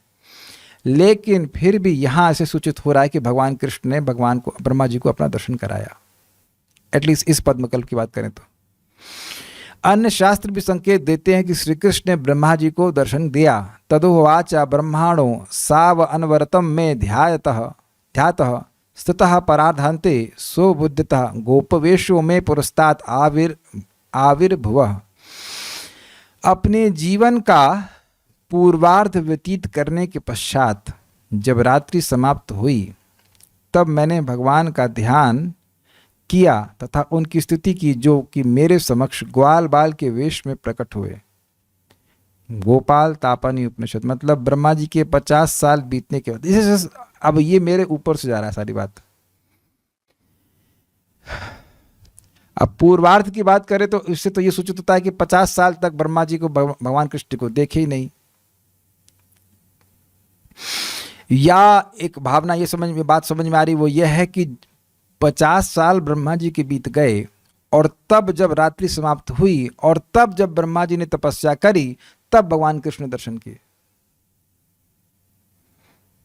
लेकिन फिर भी यहाँ ऐसे सूचित हो रहा है कि भगवान कृष्ण ने भगवान को, ब्रह्मा जी को अपना दर्शन कराया, एटलीस्ट इस पद्मकल्प की बात करें तो। अन्य शास्त्र भी संकेत देते हैं कि श्री कृष्ण ने ब्रह्मा जी को दर्शन दिया। तदुवाचा ब्रह्माणो साव अनवरतम में ध्यातः स्थितः परार्धान्ते सोबुद्धतः गोपवेशो में पुरस्तात् आविर्भुवः। अपने जीवन का पूर्वार्ध व्यतीत करने के पश्चात जब रात्रि समाप्त हुई, तब मैंने भगवान का ध्यान किया तथा उनकी स्तुति की, जो कि मेरे समक्ष ग्वाल बाल के वेश में प्रकट हुए। गोपाल तापानी उपनिषद, मतलब ब्रह्मा जी के 50 साल बीतने के बाद, इसे अब ये मेरे ऊपर से जा रहा है सारी बात। अब पूर्वार्ध की बात करें तो इससे तो ये सूचित होता है कि 50 साल तक ब्रह्मा जी को भगवान कृष्ण को देखे ही नहीं। या एक भावना ये बात समझ में आ रही, वो ये है कि 50 साल ब्रह्मा जी के बीत गए और तब जब रात्रि समाप्त हुई और तब जब ब्रह्मा जी ने तपस्या करी, तब भगवान कृष्ण ने दर्शन किए।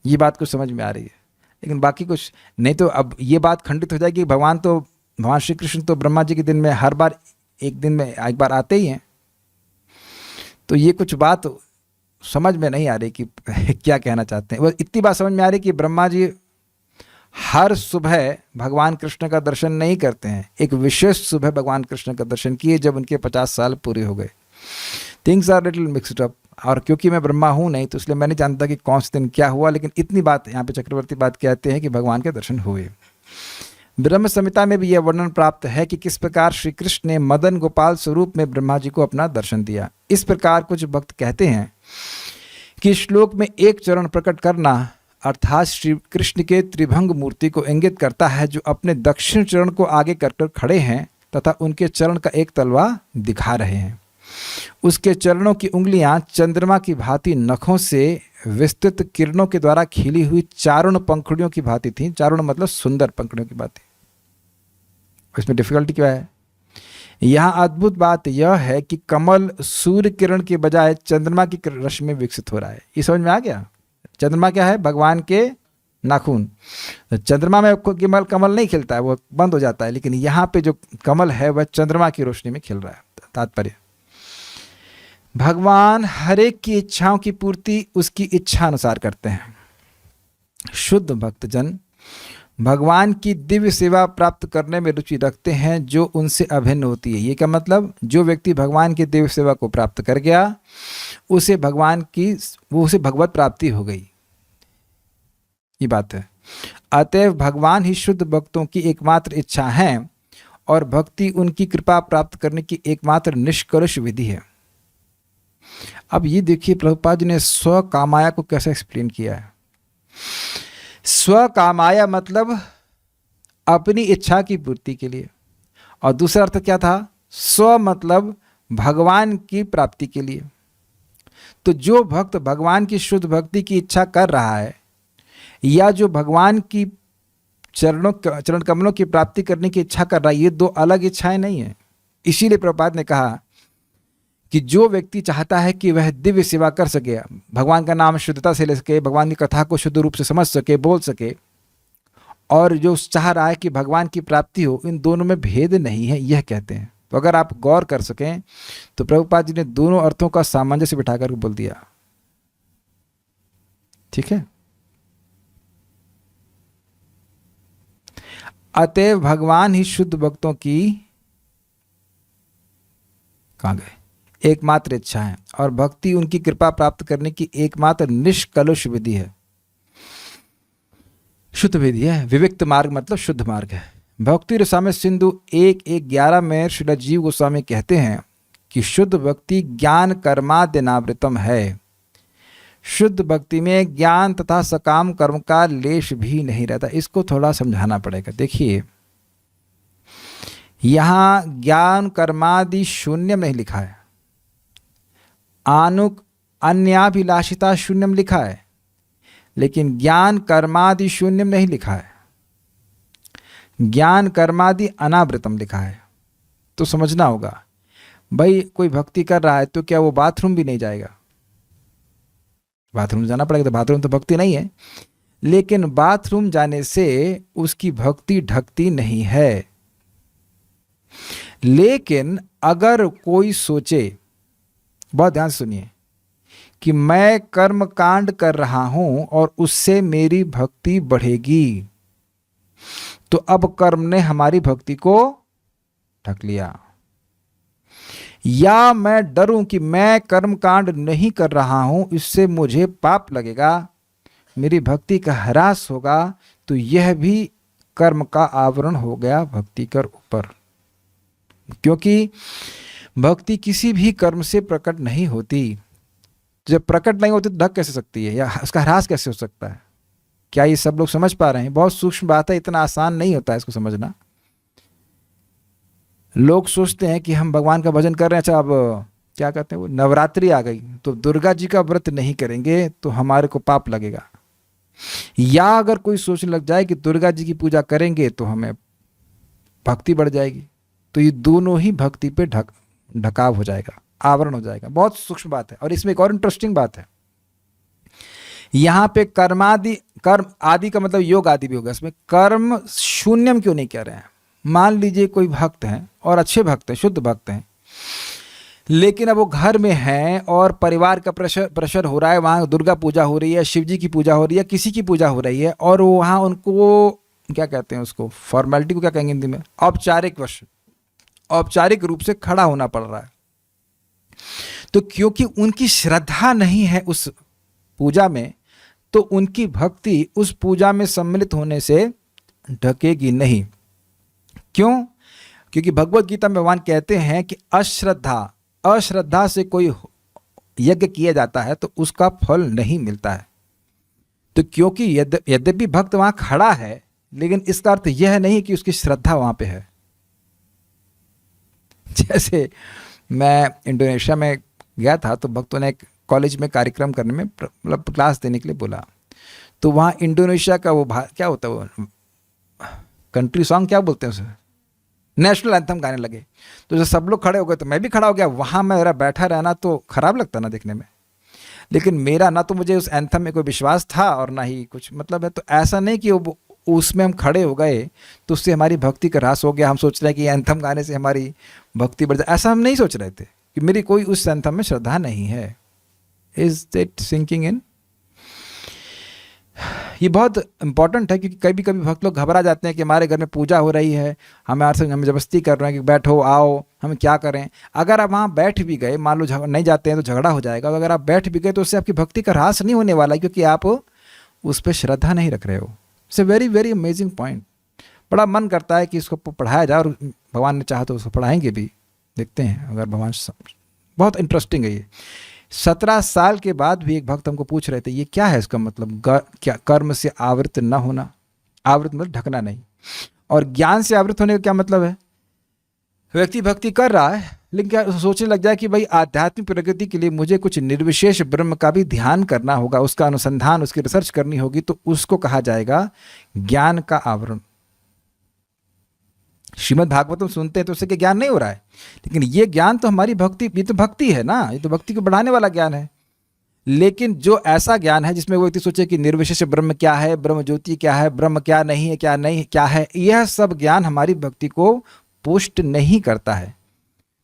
ये बात कुछ समझ में आ रही है, लेकिन बाकी कुछ नहीं। तो अब ये बात खंडित हो जाएगी, भगवान श्री कृष्ण तो ब्रह्मा जी के दिन में हर बार एक दिन में एक बार आते ही हैं। तो ये कुछ बात समझ में नहीं आ रही कि क्या कहना चाहते हैं। बस इतनी बात समझ में आ रही कि ब्रह्मा जी हर सुबह भगवान कृष्ण का दर्शन नहीं करते हैं, एक विशेष सुबह भगवान कृष्ण का दर्शन किए जब उनके 50 साल पूरे हो गए। Things are little mixed up, और क्योंकि मैं ब्रह्मा हूँ नहीं तो इसलिए मैं नहीं जानता कि कौन से दिन क्या हुआ, लेकिन इतनी बात यहाँ पे चक्रवर्ती बात कहते हैं कि भगवान के दर्शन हुए। ब्रह्म संहिता में भी यह वर्णन प्राप्त है कि किस प्रकार श्री कृष्ण ने मदन गोपाल स्वरूप में ब्रह्मा जी को अपना दर्शन दिया। इस प्रकार कुछ भक्त कहते हैं कि श्लोक में एक चरण प्रकट करना अर्थात श्री कृष्ण के त्रिभंग मूर्ति को इंगित करता है, जो अपने दक्षिण चरण को आगे कर खड़े हैं तथा उनके चरण का एक तलवा दिखा रहे हैं। उसके चरणों की उंगलियां चंद्रमा की भांति नखों से विस्तृत किरणों के द्वारा खिली हुई चारुण पंखुड़ियों की भांति थी। चारुण मतलब सुंदर पंखुड़ियों की भांति। इसमें डिफिकल्टी क्या है? यहाँ अद्भुत बात यह है कि कमल सूर्य किरण के बजाय चंद्रमा की रश्मि में विकसित हो रहा है। ये समझ में आ गया? चंद्रमा क्या है? भगवान के नाखून। तो चंद्रमा में कमल कमल नहीं खिलता है, वो बंद हो जाता है, लेकिन यहाँ पे जो कमल है वह चंद्रमा की रोशनी में खिल रहा है। तात्पर्य, भगवान हर एक की इच्छाओं की पूर्ति उसकी इच्छा अनुसार करते हैं। शुद्ध भक्तजन भगवान की दिव्य सेवा प्राप्त करने में रुचि रखते हैं जो उनसे अभिन्न होती है। ये क्या मतलब? जो व्यक्ति भगवान की दिव्य सेवा को प्राप्त कर गया उसे भगवत प्राप्ति हो गई, ये बात है। अतएव भगवान ही शुद्ध भक्तों की एकमात्र इच्छा है और भक्ति उनकी कृपा प्राप्त करने की एकमात्र निष्कर्ष विधि है। अब ये देखिए प्रभुपाद जी ने स्व कामाया को कैसे एक्सप्लेन किया है। स्व कामाया मतलब अपनी इच्छा की पूर्ति के लिए, और दूसरा अर्थ क्या था? स्व मतलब भगवान की प्राप्ति के लिए। तो जो भक्त भगवान की शुद्ध भक्ति की इच्छा कर रहा है या जो भगवान की चरण कमलों की प्राप्ति करने की इच्छा कर रहा है, ये दो अलग इच्छाएं नहीं है। इसीलिए प्रभुपाद ने कहा कि जो व्यक्ति चाहता है कि वह दिव्य सेवा कर सके, भगवान का नाम शुद्धता से ले सके, भगवान की कथा को शुद्ध रूप से समझ सके, बोल सके, और जो चाह रहा है कि भगवान की प्राप्ति हो, इन दोनों में भेद नहीं है, यह कहते हैं। तो अगर आप गौर कर सकें तो प्रभुपाद जी ने दोनों अर्थों का सामंजस्य बिठाकर बोल दिया। ठीक है। अतएव भगवान ही शुद्ध भक्तों की कहाँ गए एकमात्र इच्छा है और भक्ति उनकी कृपा प्राप्त करने की एकमात्र निष्कलुष विधि है, शुद्ध विधि है। विविक्त मार्ग मतलब शुद्ध मार्ग है। भक्ति रसामृत सिंधु 1:11 में श्रील जीव गोस्वामी कहते हैं कि शुद्ध भक्ति ज्ञान कर्माद्यनावृतम है। शुद्ध भक्ति में ज्ञान तथा सकाम कर्म का लेश भी नहीं रहता। इसको थोड़ा समझाना पड़ेगा। देखिए, यहां ज्ञान कर्मादि शून्यम नहीं लिखा है, आनुक अन्याभिलाषिता शून्यम लिखा है, लेकिन ज्ञान कर्मादि शून्यम नहीं लिखा है। ज्ञान कर्मादि अनावृतम लिखा है। तो समझना होगा भाई, कोई भक्ति कर रहा है तो क्या वो बाथरूम भी नहीं जाएगा? बाथरूम जाना पड़ेगा। तो बाथरूम तो भक्ति नहीं है, लेकिन बाथरूम जाने से उसकी भक्ति ढकती नहीं है। लेकिन अगर कोई सोचे, बहुत ध्यान से सुनिए, कि मैं कर्म कांड कर रहा हूं और उससे मेरी भक्ति बढ़ेगी, तो अब कर्म ने हमारी भक्ति को ढक लिया। या मैं डरूं कि मैं कर्म कांड नहीं कर रहा हूं, इससे मुझे पाप लगेगा, मेरी भक्ति का ह्रास होगा, तो यह भी कर्म का आवरण हो गया भक्ति कर ऊपर। क्योंकि भक्ति किसी भी कर्म से प्रकट नहीं होती। जब प्रकट नहीं होती तो ढक कैसे सकती है, या उसका ह्रास कैसे हो सकता है? क्या ये सब लोग समझ पा रहे हैं? बहुत सूक्ष्म बात है, इतना आसान नहीं होता है इसको समझना। लोग सोचते हैं कि हम भगवान का भजन कर रहे हैं, अच्छा अब क्या कहते हैं वो, नवरात्रि आ गई तो दुर्गा जी का व्रत नहीं करेंगे तो हमारे को पाप लगेगा। या अगर कोई सोचने लग जाए कि दुर्गा जी की पूजा करेंगे तो हमें भक्ति बढ़ जाएगी, तो ये दोनों ही भक्ति पे ढकाव हो जाएगा, आवरण हो जाएगा। बहुत सूक्ष्म बात है। और इसमें एक और इंटरेस्टिंग बात है, यहां पे कर्म आदि का मतलब योग आदि भी होगा। इसमें कर्म शून्यम क्यों नहीं कह रहे हैं? मान लीजिए कोई भक्त हैं और अच्छे भक्त हैं, शुद्ध भक्त हैं, लेकिन अब वो घर में हैं और परिवार का प्रेशर हो रहा है, वहाँ दुर्गा पूजा हो रही है, शिव जी की पूजा हो रही है, किसी की पूजा हो रही है, और वहाँ उनको क्या कहते हैं, उसको फॉर्मेलिटी को क्या कहेंगे हिंदी में, औपचारिक रूप से खड़ा होना पड़ रहा है। तो क्योंकि उनकी श्रद्धा नहीं है उस पूजा में, तो उनकी भक्ति उस पूजा में सम्मिलित होने से ढकेगी नहीं। क्यों? क्योंकि भगवत गीता में भगवान कहते हैं कि अश्रद्धा से कोई यज्ञ किया जाता है तो उसका फल नहीं मिलता है। तो क्योंकि यद्यपि भक्त वहां खड़ा है, लेकिन इसका अर्थ यह नहीं कि उसकी श्रद्धा वहां पे है। जैसे मैं इंडोनेशिया में गया था तो भक्तों ने एक कॉलेज में कार्यक्रम करने में, मतलब क्लास देने के लिए बोला, तो वहाँ इंडोनेशिया का वो क्या होता है वो कंट्री सॉन्ग क्या बोलते हैं उसे, नेशनल एंथम गाने लगे, तो जब सब लोग खड़े हो गए तो मैं भी खड़ा हो गया। वहाँ मेरा बैठा रहना तो खराब लगता ना देखने में, लेकिन मेरा ना तो मुझे उस एंथम में कोई विश्वास था और ना ही कुछ मतलब है। तो ऐसा नहीं कि उसमें हम खड़े हो गए तो उससे हमारी भक्ति का ह्रास हो गया, हम सोच रहे हैं कि एंथम गाने से हमारी भक्ति बढ़ जाए, ऐसा हम नहीं सोच रहे थे कि मेरी कोई उस एंथम में श्रद्धा नहीं है। Is it sinking in? ये बहुत इंपॉर्टेंट है, क्योंकि कभी कभी भक्त लोग घबरा जाते हैं कि हमारे घर में पूजा हो रही है, हमें जबरदस्ती कर रहे हैं कि बैठो आओ, हम क्या करें। अगर आप वहाँ बैठ भी गए, मान लो नहीं जाते हैं तो झगड़ा हो जाएगा, अगर आप बैठ भी गए तो उससे आपकी भक्ति का ह्रास नहीं होने वाला है, क्योंकि आप उस पर श्रद्धा नहीं रख रहे हो। It's a very very amazing point. बड़ा मन करता है कि इसको पढ़ाया जाए, और भगवान ने चाहा तो उसको पढ़ाएंगे भी, देखते हैं अगर भगवान। बहुत इंटरेस्टिंग है ये। 17 साल के बाद भी एक भक्त हमको पूछ रहे थे ये क्या है इसका मतलब, क्या कर्म से आवृत न होना, आवृत मतलब ढकना नहीं, और ज्ञान से आवृत होने का क्या मतलब है। व्यक्ति भक्ति कर रहा है लेकिन क्या सोचने लग जाए कि भाई आध्यात्मिक प्रगति के लिए मुझे कुछ निर्विशेष ब्रह्म का भी ध्यान करना होगा, उसका अनुसंधान, उसकी रिसर्च करनी होगी, तो उसको कहा जाएगा ज्ञान का आवरण। श्रीमद् भागवतम सुनते हैं तो उससे क्या ज्ञान नहीं हो रहा है, लेकिन ये ज्ञान तो हमारी भक्ति, ये तो भक्ति है ना, ये तो भक्ति को बढ़ाने वाला ज्ञान है। लेकिन जो ऐसा ज्ञान है जिसमें वो व्यक्ति सोचे कि निर्विशेष ब्रह्म क्या है, ब्रह्म ज्योति क्या है, ब्रह्म क्या नहीं है, क्या नहीं क्या है, यह सब ज्ञान हमारी भक्ति को पुष्ट नहीं करता है।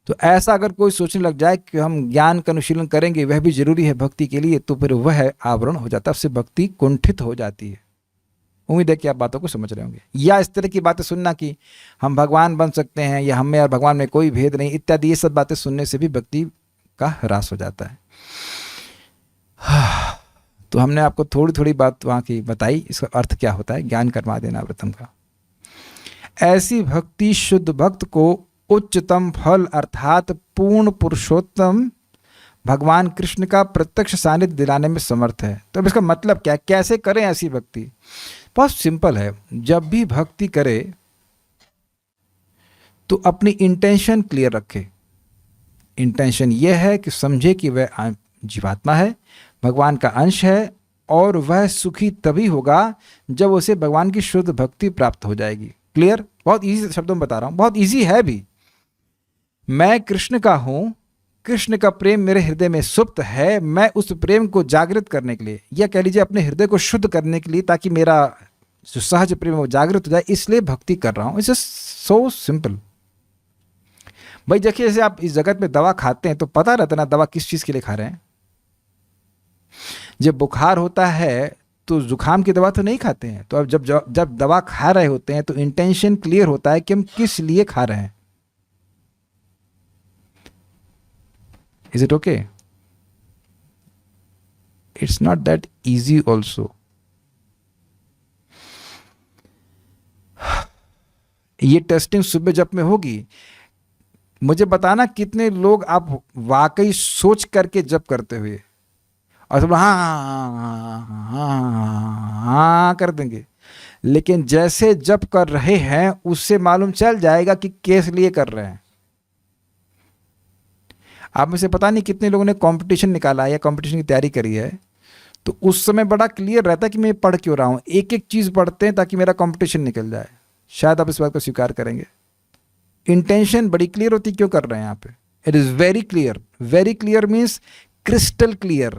तो ऐसा अगर कोई सोचने लग जाए कि हम ज्ञान का अनुशीलन करेंगे वह भी जरूरी है भक्ति के लिए, तो फिर वह आवरण हो जाता है, उससे भक्ति कुंठित हो जाती है। उम्मीद है कि आप बातों को समझ रहे होंगे। या इस तरह की बातें सुनना कि हम भगवान बन सकते हैं या हमें और भगवान में कोई भेद नहीं इत्यादि, ये सब बातें सुनने से भी भक्ति का ह्रास हो जाता है। तो हमने आपको थोड़ी थोड़ी बात वहाँ की बताई, इसका अर्थ क्या होता है ज्ञान कर्मादिनाव्रतम का। ऐसी भक्ति शुद्ध भक्त को उच्चतम फल अर्थात पूर्ण पुरुषोत्तम भगवान कृष्ण का प्रत्यक्ष सानिध्य दिलाने में समर्थ है। तो अब इसका मतलब क्या, कैसे करें ऐसी भक्ति? बहुत सिंपल है। जब भी भक्ति करे तो अपनी इंटेंशन क्लियर रखे। इंटेंशन यह है कि समझे कि वह जीवात्मा है, भगवान का अंश है, और वह सुखी तभी होगा जब उसे भगवान की शुद्ध भक्ति प्राप्त हो जाएगी। क्लियर? बहुत इजी शब्दों में बता रहा हूं, बहुत इजी है भी। मैं कृष्ण का हूं, कृष्ण का प्रेम मेरे हृदय में सुप्त है, मैं उस प्रेम को जागृत करने के लिए, या कह लीजिए अपने हृदय को शुद्ध करने के लिए, ताकि मेरा जो सहज प्रेम है वो जागृत हो जाए, इसलिए भक्ति कर रहा हूं। It's so simple. भाई देखिए, जैसे आप इस जगत में दवा खाते हैं तो पता रहता है ना दवा किस चीज के लिए खा रहे हैं। जब बुखार होता है तो जुकाम की दवा तो नहीं खाते हैं। तो अब जब दवा खा रहे होते हैं तो इंटेंशन क्लियर होता है कि हम किस लिए खा रहे हैं। Is it okay? It's not that easy also. ये टेस्टिंग सुबह जब में होगी। मुझे बताना कितने लोग आप वाकई सोच करके जप करते हुए और सब हाँ कर देंगे, लेकिन जैसे जप कर रहे हैं उससे मालूम चल जाएगा कि किस लिए कर रहे हैं। आप में से पता नहीं कितने लोगों ने कंपटीशन निकाला है या कंपटीशन की तैयारी करी है, तो उस समय बड़ा क्लियर रहता है कि मैं पढ़ क्यों रहा हूँ। एक एक चीज़ पढ़ते हैं ताकि मेरा कंपटीशन निकल जाए। शायद आप इस बात को स्वीकार करेंगे। इंटेंशन बड़ी क्लियर होती क्यों कर रहे हैं यहाँ पे। It is very clear. Very clear means crystal clear.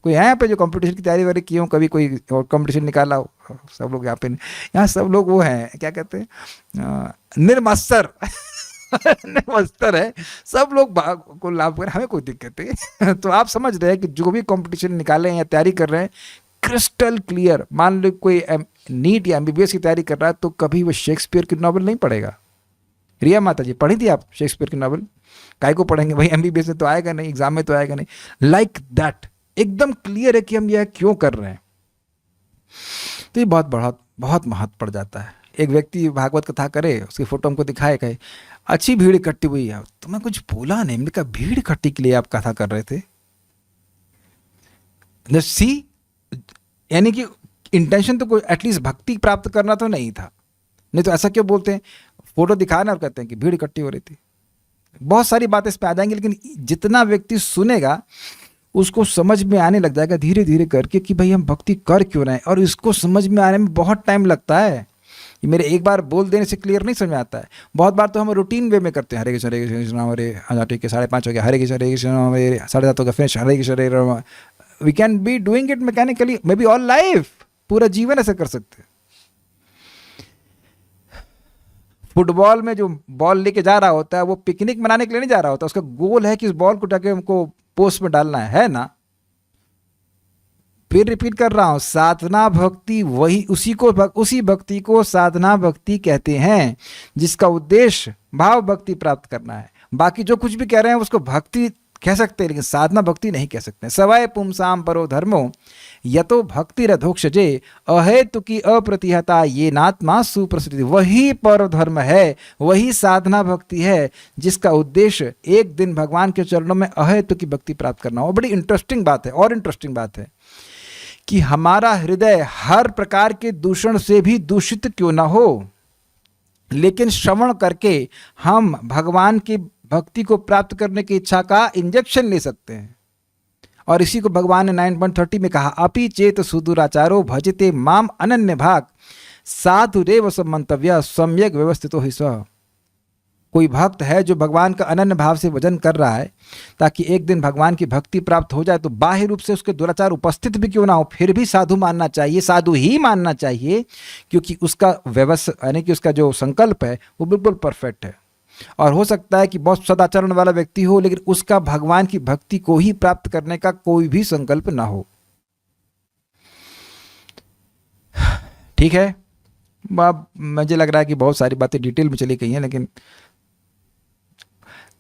कोई है यहाँ पे जो कंपटीशन की तैयारी वारी की हो, कभी कोई और कंपटीशन निकाला हो? सब लोग यहाँ पे, यहाँ सब लोग वो हैं, क्या कहते हैं, निर्मत्सर निर्मत्सर है। सब लोग को लाभ कर, हमें कोई दिक्कत है। तो आप समझ रहे हैं कि जो भी कंपटीशन निकाले हैं या तैयारी कर रहे हैं क्रिस्टल क्लियर। मान लो कोई नीट या एमबीबीएस की तैयारी कर रहा है तो कभी वो शेक्सपियर की नॉवल नहीं पढ़ेगा। रिया माता जी, पढ़ी थी आप शेक्सपियर की नॉवल? काय को पढ़ेंगे भाई, एमबीबीएस में तो आएगा नहीं, एग्जाम में तो आएगा नहीं। लाइक दैट एकदम क्लियर है कि हम यह क्यों कर रहे हैं। तो ये बहुत महत्व पड़ जाता है। एक व्यक्ति भागवत कथा करे, उसकी फोटो हमको दिखाए, कहे अच्छी भीड़ इकट्ठी हुई है। तो मैं कुछ बोला नहीं, मैंने कहा भीड़ इकट्ठी के लिए आप कथा कर रहे थे? सी, यानी कि इंटेंशन तो कोई एटलीस्ट भक्ति प्राप्त करना तो नहीं था। नहीं तो ऐसा क्यों बोलते हैं, फोटो दिखाना और कहते हैं कि भीड़ इकट्ठी हो रही थी। बहुत सारी बातें इस पर आ जाएंगी, लेकिन जितना व्यक्ति सुनेगा उसको समझ में आने लग जाएगा धीरे धीरे करके कि भाई हम भक्ति कर क्यों रहे हैं। और इसको समझ में आने में बहुत टाइम लगता है। ये मेरे एक बार बोल देने से क्लियर नहीं समझ में आता है। बहुत बार तो हम रूटीन वे में करते हैं, हरे कृष्ण हरे कृष्ण हरे, हाँ ठीक है 5:30 हो गया, हरे कृष्ण हरे 7:30 हो गया, फिर Hare Krishna Hare. We can be doing it mechanically, maybe all life, पूरा जीवन ऐसा कर सकते हैं। फुटबॉल में जो बॉल लेके जा रहा होता है वो पिकनिक मनाने के लिए नहीं जा रहा होता, उसका गोल है कि उस बॉल को जाके हमको पोस्ट में डालना है ना। फिर रिपीट कर रहा हूं, साधना भक्ति वही उसी भक्ति को साधना भक्ति कहते हैं जिसका उद्देश्य भाव भक्ति प्राप्त करना है। बाकी जो कुछ भी कह रहे हैं उसको भक्ति कह सकते हैं, लेकिन साधना भक्ति नहीं कह सकते। सवय पुंसाम परो धर्मो यतो भक्ति रधोक्षजे अहेतुकी अप्रतिहता ये नात्मा सुप्रसिद्धि। वही पर धर्म है, वही साधना भक्ति है जिसका उद्देश्य एक दिन भगवान के चरणों में अहेतुकी भक्ति प्राप्त करना हो। बड़ी इंटरेस्टिंग बात है, और इंटरेस्टिंग बात है कि हमारा हृदय हर प्रकार के दूषण से भी दूषित क्यों ना हो, लेकिन श्रवण करके हम भगवान की भक्ति को प्राप्त करने की इच्छा का इंजेक्शन ले सकते हैं। और इसी को भगवान ने 9.30 में कहा, अपि चेत सुदुराचारो भजते माम अनन्य भाग साधुरेव समंतव्य सम्यक व्यवस्थितो हि सः। कोई भक्त है जो भगवान का अनन्य भाव से भजन कर रहा है ताकि एक दिन भगवान की भक्ति प्राप्त हो जाए, तो बाह्य रूप से उसके दुराचार उपस्थित भी क्यों ना हो, फिर भी साधु मानना चाहिए, साधु ही मानना चाहिए, क्योंकि उसका व्यवस्था यानी कि उसका जो संकल्प है वो बिल्कुल परफेक्ट है। और हो सकता है कि बहुत सदाचरण वाला व्यक्ति हो, लेकिन उसका भगवान की भक्ति को ही प्राप्त करने का कोई भी संकल्प ना हो। ठीक है, मुझे लग रहा है कि बहुत सारी बातें डिटेल में चली गई हैं, लेकिन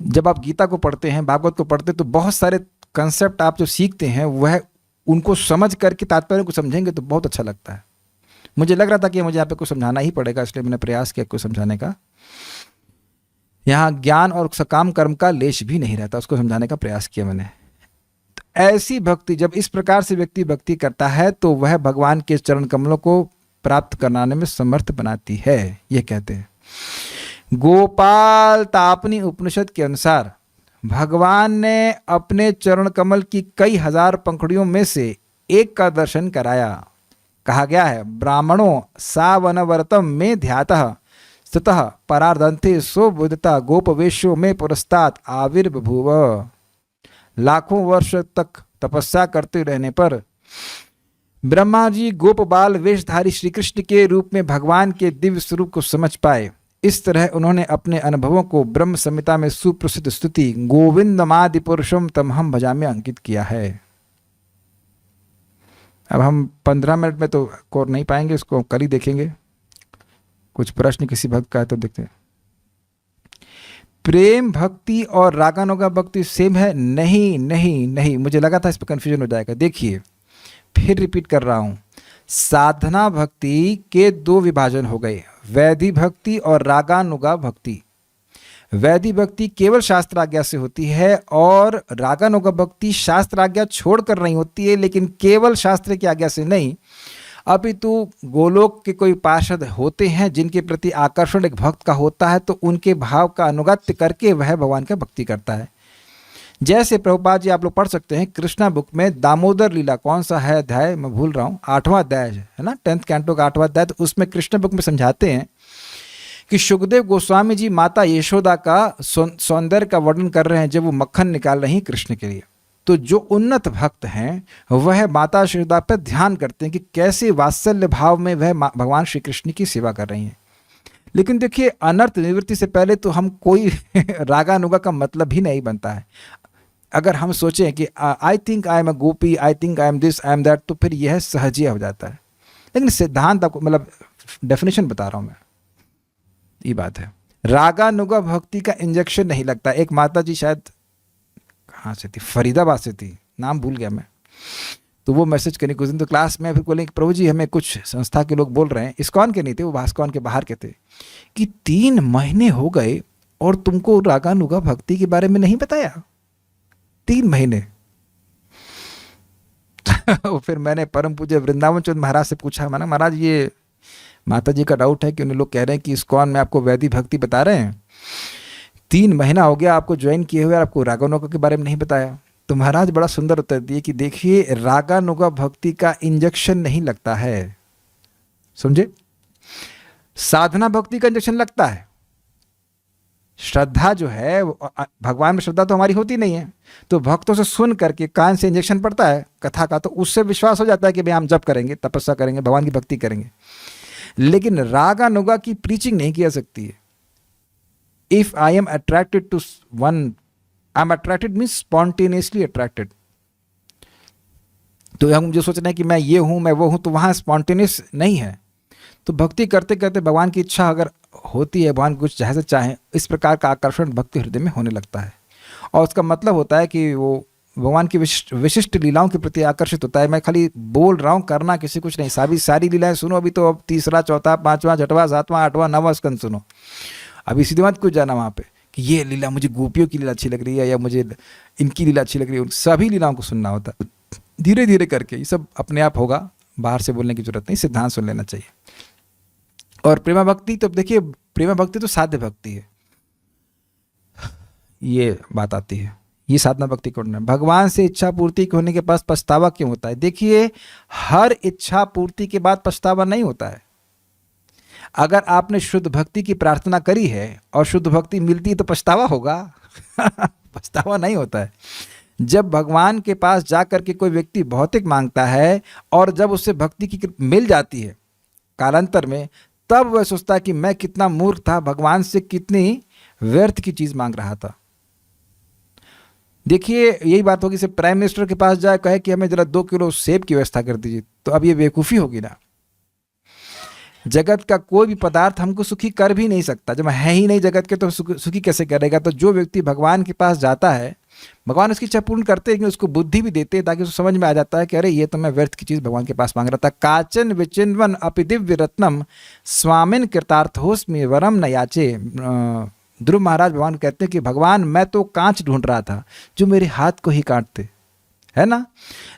जब आप गीता को पढ़ते हैं, भागवत को पढ़ते हैं, तो बहुत सारे कंसेप्ट आप जो सीखते हैं वह उनको समझ करके तात्पर्य को समझेंगे तो बहुत अच्छा लगता है। मुझे लग रहा था कि मुझे यहाँ पे कुछ समझाना ही पड़ेगा, इसलिए मैंने प्रयास किया कुछ समझाने का। यहाँ ज्ञान और सकाम कर्म का लेश भी नहीं रहता, उसको समझाने का प्रयास किया मैंने। तो ऐसी भक्ति, जब इस प्रकार से व्यक्ति भक्ति करता है तो वह भगवान के चरण कमलों को प्राप्त कराने में समर्थ बनाती है। ये कहते हैं गोपाल तापनी उपनिषद के अनुसार भगवान ने अपने चरण कमल की कई हजार पंखुड़ियों में से एक का दर्शन कराया। कहा गया है, ब्राह्मणों सावनवर्तम में ध्यातः स्ततः परार्धन्ते सोबुद्धता गोपवेशो में पुरस्तात् आविर्बभूव। लाखों वर्ष तक तपस्या करते रहने पर ब्रह्मा जी गोपबाल वेशधारी श्री कृष्ण के रूप में भगवान के दिव्य स्वरूप को समझ पाए। इस तरह उन्होंने अपने अनुभवों को ब्रह्म संहिता में सुप्रसिद्ध स्तुति गोविंदमादि पुरुषम तमहम भजामि में अंकित किया है। अब हम 15 मिनट में तो कोर नहीं पाएंगे, इसको कल ही देखेंगे। कुछ प्रश्न किसी भक्त का है तो देखते हैं। प्रेम भक्ति और रागानुगा भक्ति सेम है? नहीं नहीं नहीं, मुझे लगा था इस पर कंफ्यूजन हो जाएगा। देखिए फिर रिपीट कर रहा हूं, साधना भक्ति के दो विभाजन हो गए, वैधि भक्ति और रागानुगा भक्ति। वैधि भक्ति केवल शास्त्र आज्ञा से होती है और रागानुगा भक्ति शास्त्र आज्ञा छोड़कर नहीं होती है, लेकिन केवल शास्त्र की आज्ञा से नहीं, अपितु गोलोक के कोई पार्षद होते हैं जिनके प्रति आकर्षण एक भक्त का होता है, तो उनके भाव का अनुगत्य करके वह भगवान का भक्ति करता है। जैसे प्रभुपाद जी आप लोग पढ़ सकते हैं कृष्णा बुक में दामोदर लीला, कौन सा है अध्याय मैं भूल रहा हूँ, 8वां अध्याय है ना, 10th कैंटो का 8वां अध्याय। तो उसमें कृष्ण बुक में समझाते हैं कि सुखदेव गोस्वामी जी माता यशोदा का सौंदर्य का वर्णन कर रहे हैं जब वो मक्खन निकाल रही हैं कृष्ण के लिए। तो जो उन्नत भक्त हैं वह माता यशोदा पर ध्यान करते हैं कि कैसे वात्सल्य भाव में वह भगवान श्री कृष्ण की सेवा कर रही हैं। लेकिन देखिए अनर्थ निवृत्ति से पहले तो हम कोई रागानुगा का मतलब ही नहीं बनता है। अगर हम सोचें कि I think I am a Gopi, I think I am this, I am that, तो फिर यह सहजिया हो जाता है। लेकिन सिद्धांत आपको मतलब डेफिनेशन बता रहा हूं मैं, ये बात है। रागानुगा भक्ति का इंजेक्शन नहीं लगता। एक माता जी शायद कहाँ से थी, फरीदाबाद से थी, नाम भूल गया मैं, तो वो मैसेज करने कुछ दिन तो क्लास में फिर बोले कि प्रभु जी हमें कुछ संस्था के लोग बोल रहे हैं, इस्कॉन के नहीं थे वो, भास्कॉन के बाहर के थे, कि 3 महीने हो गए और तुमको रागानुगा भक्ति के बारे में नहीं बताया। 3 महीने फिर मैंने परम पूज्य वृंदावन चंद्र महाराज से पूछा, मैंने महाराज ये माता जी का डाउट है कि उन्हें लोग कह रहे हैं कि इस्कॉन में आपको वैदिक भक्ति बता रहे हैं, 3 महीना हो गया आपको ज्वाइन किए हुए, आपको रागानुगा के बारे में नहीं बताया। तो महाराज बड़ा सुंदर उत्तर दिए कि देखिए रागानुगा भक्ति का इंजेक्शन नहीं लगता है, समझे। साधना भक्ति का इंजेक्शन लगता है। श्रद्धा जो है भगवान में श्रद्धा तो हमारी होती नहीं है, तो भक्तों से सुन करके कान से इंजेक्शन पड़ता है कथा का, तो उससे विश्वास हो जाता है कि भाई हम जप करेंगे, तपस्या करेंगे, भगवान की भक्ति करेंगे। लेकिन रागा नुगा की प्रीचिंग नहीं की जा सकती है। If I am attracted to one, I am attracted means spontaneously attracted. तो हम जो सोच रहे हैं कि मैं ये हूं, मैं वो हूं, तो वहां स्पॉन्टेनियस नहीं है। तो भक्ति करते करते भगवान की इच्छा अगर होती है, भगवान कुछ जैसे चाहे, इस प्रकार का आकर्षण भक्ति हृदय में होने लगता है। और उसका मतलब होता है कि वो भगवान की विशिष्ट लीलाओं के प्रति आकर्षित होता है। मैं खाली बोल रहा हूँ, करना किसी कुछ नहीं। सारी लीलाएं सुनो अभी, तो अब तीसरा, चौथा, पांचवा, छठवां, सातवां, आठवां, नवां स्कंद सुनो। अभी सीधे मत कुछ जाना वहाँ पे कि ये लीला मुझे गोपियों की लीला अच्छी लग रही है या मुझे इनकी लीला अच्छी लग रही है। उन सभी लीलाओं को सुनना होता है धीरे धीरे करके। ये सब अपने आप होगा, बाहर से बोलने की जरूरत नहीं, सिद्धांत सुन लेना चाहिए। और प्रेमा भक्ति, तो देखिए प्रेमा भक्ति तो साध्य भक्ति है, ये बात आती है। ये साधना भक्ति कौन है? भगवान से इच्छा पूर्ति होने के पास पछतावा क्यों होता है? देखिए, हर इच्छा पूर्ति के बाद पछतावा नहीं होता है। अगर आपने शुद्ध भक्ति की प्रार्थना करी है और शुद्ध भक्ति मिलती है तो पछतावा होगा? पछतावा नहीं होता है। जब भगवान के पास जाकर के कोई व्यक्ति भौतिक मांगता है और जब उससे भक्ति की मिल जाती है कालांतर में, तब वह सोचता है कि मैं कितना मूर्ख था, भगवान से कितनी व्यर्थ की चीज मांग रहा था। देखिए, यही बात होगी, से प्राइम मिनिस्टर के पास जाए, कहे कि हमें जरा 2 किलो सेब की व्यवस्था कर दीजिए, तो अब ये बेवकूफ़ी होगी ना। जगत का कोई भी पदार्थ हमको सुखी कर भी नहीं सकता, जब है ही नहीं जगत के तो सुखी कैसे करेगा। तो जो व्यक्ति भगवान के पास जाता है, भगवान उसकी इच्छा पूर्ण करते हैं कि उसको बुद्धि भी देते हैं, ताकि उसको समझ में आ जाता है कि अरे ये तो मैं व्यर्थ की चीज़ भगवान के पास मांग रहा था। काचन विचिन्वन अपि दिव्य रत्नम स्वामिन कृतार्थोस्मि वरम न याचे। ध्रुव महाराज भगवान कहते हैं कि भगवान मैं तो कांच ढूंढ रहा था जो मेरे हाथ को ही काटते, है ना,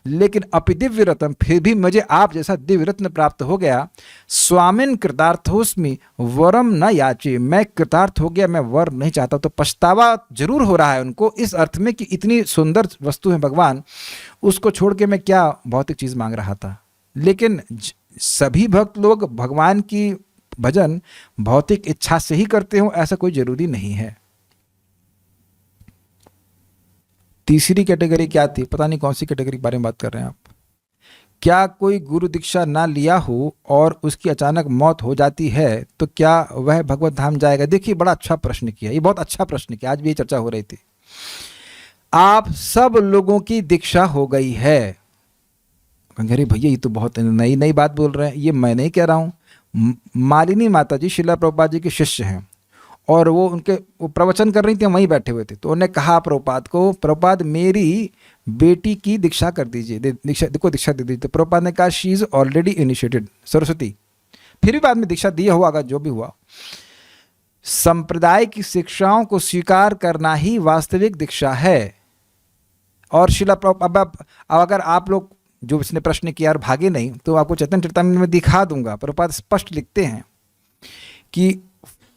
लेकिन अपि दिव्य रत्न, फिर भी मुझे आप जैसा दिव्य रत्न प्राप्त हो गया। स्वामिन कृतार्थोस्मि वरम न याचे, मैं कृतार्थ हो गया, मैं वर नहीं चाहता। तो पछतावा जरूर हो रहा है उनको, इस अर्थ में कि इतनी सुंदर वस्तु है भगवान, उसको छोड़ के मैं क्या भौतिक चीज मांग रहा था। लेकिन सभी भक्त लोग भगवान की भजन भौतिक इच्छा से ही करते हो, ऐसा कोई जरूरी नहीं है। तीसरी कैटेगरी क्या थी? पता नहीं कौन सी कैटेगरी के बारे में बात कर रहे हैं आप। क्या कोई गुरु दीक्षा ना लिया हो और उसकी अचानक मौत हो जाती है तो क्या वह भगवत धाम जाएगा? देखिए, बड़ा अच्छा प्रश्न किया, ये बहुत अच्छा प्रश्न किया, आज भी ये चर्चा हो रही थी। आप सब लोगों की दीक्षा हो गई है। अरे भैया, ये तो बहुत नई बात बोल रहे हैं, ये मैं नहीं कह रहा हूँ। मालिनी माता जी श्रीला प्रभुपाद जी के शिष्य हैं और वो प्रवचन कर रही थी, वहीं बैठे हुए थे। तो उन्होंने कहा प्रभुपाद को, प्रभुपाद मेरी बेटी की दीक्षा कर दीजिए, दीक्षा दे दीजिए। तो प्रभुपाद ने कहा she is already initiated, Saraswati. फिर भी बाद में दीक्षा दिया हुआ, अगर जो भी हुआ। संप्रदाय की शिक्षाओं को स्वीकार करना ही वास्तविक दीक्षा है। और शिला अब अगर आप लोग जो इसने प्रश्न किया और भागे नहीं, तो आपको चैतन्य चरितामृत में दिखा दूंगा। प्रभुपाद स्पष्ट लिखते हैं कि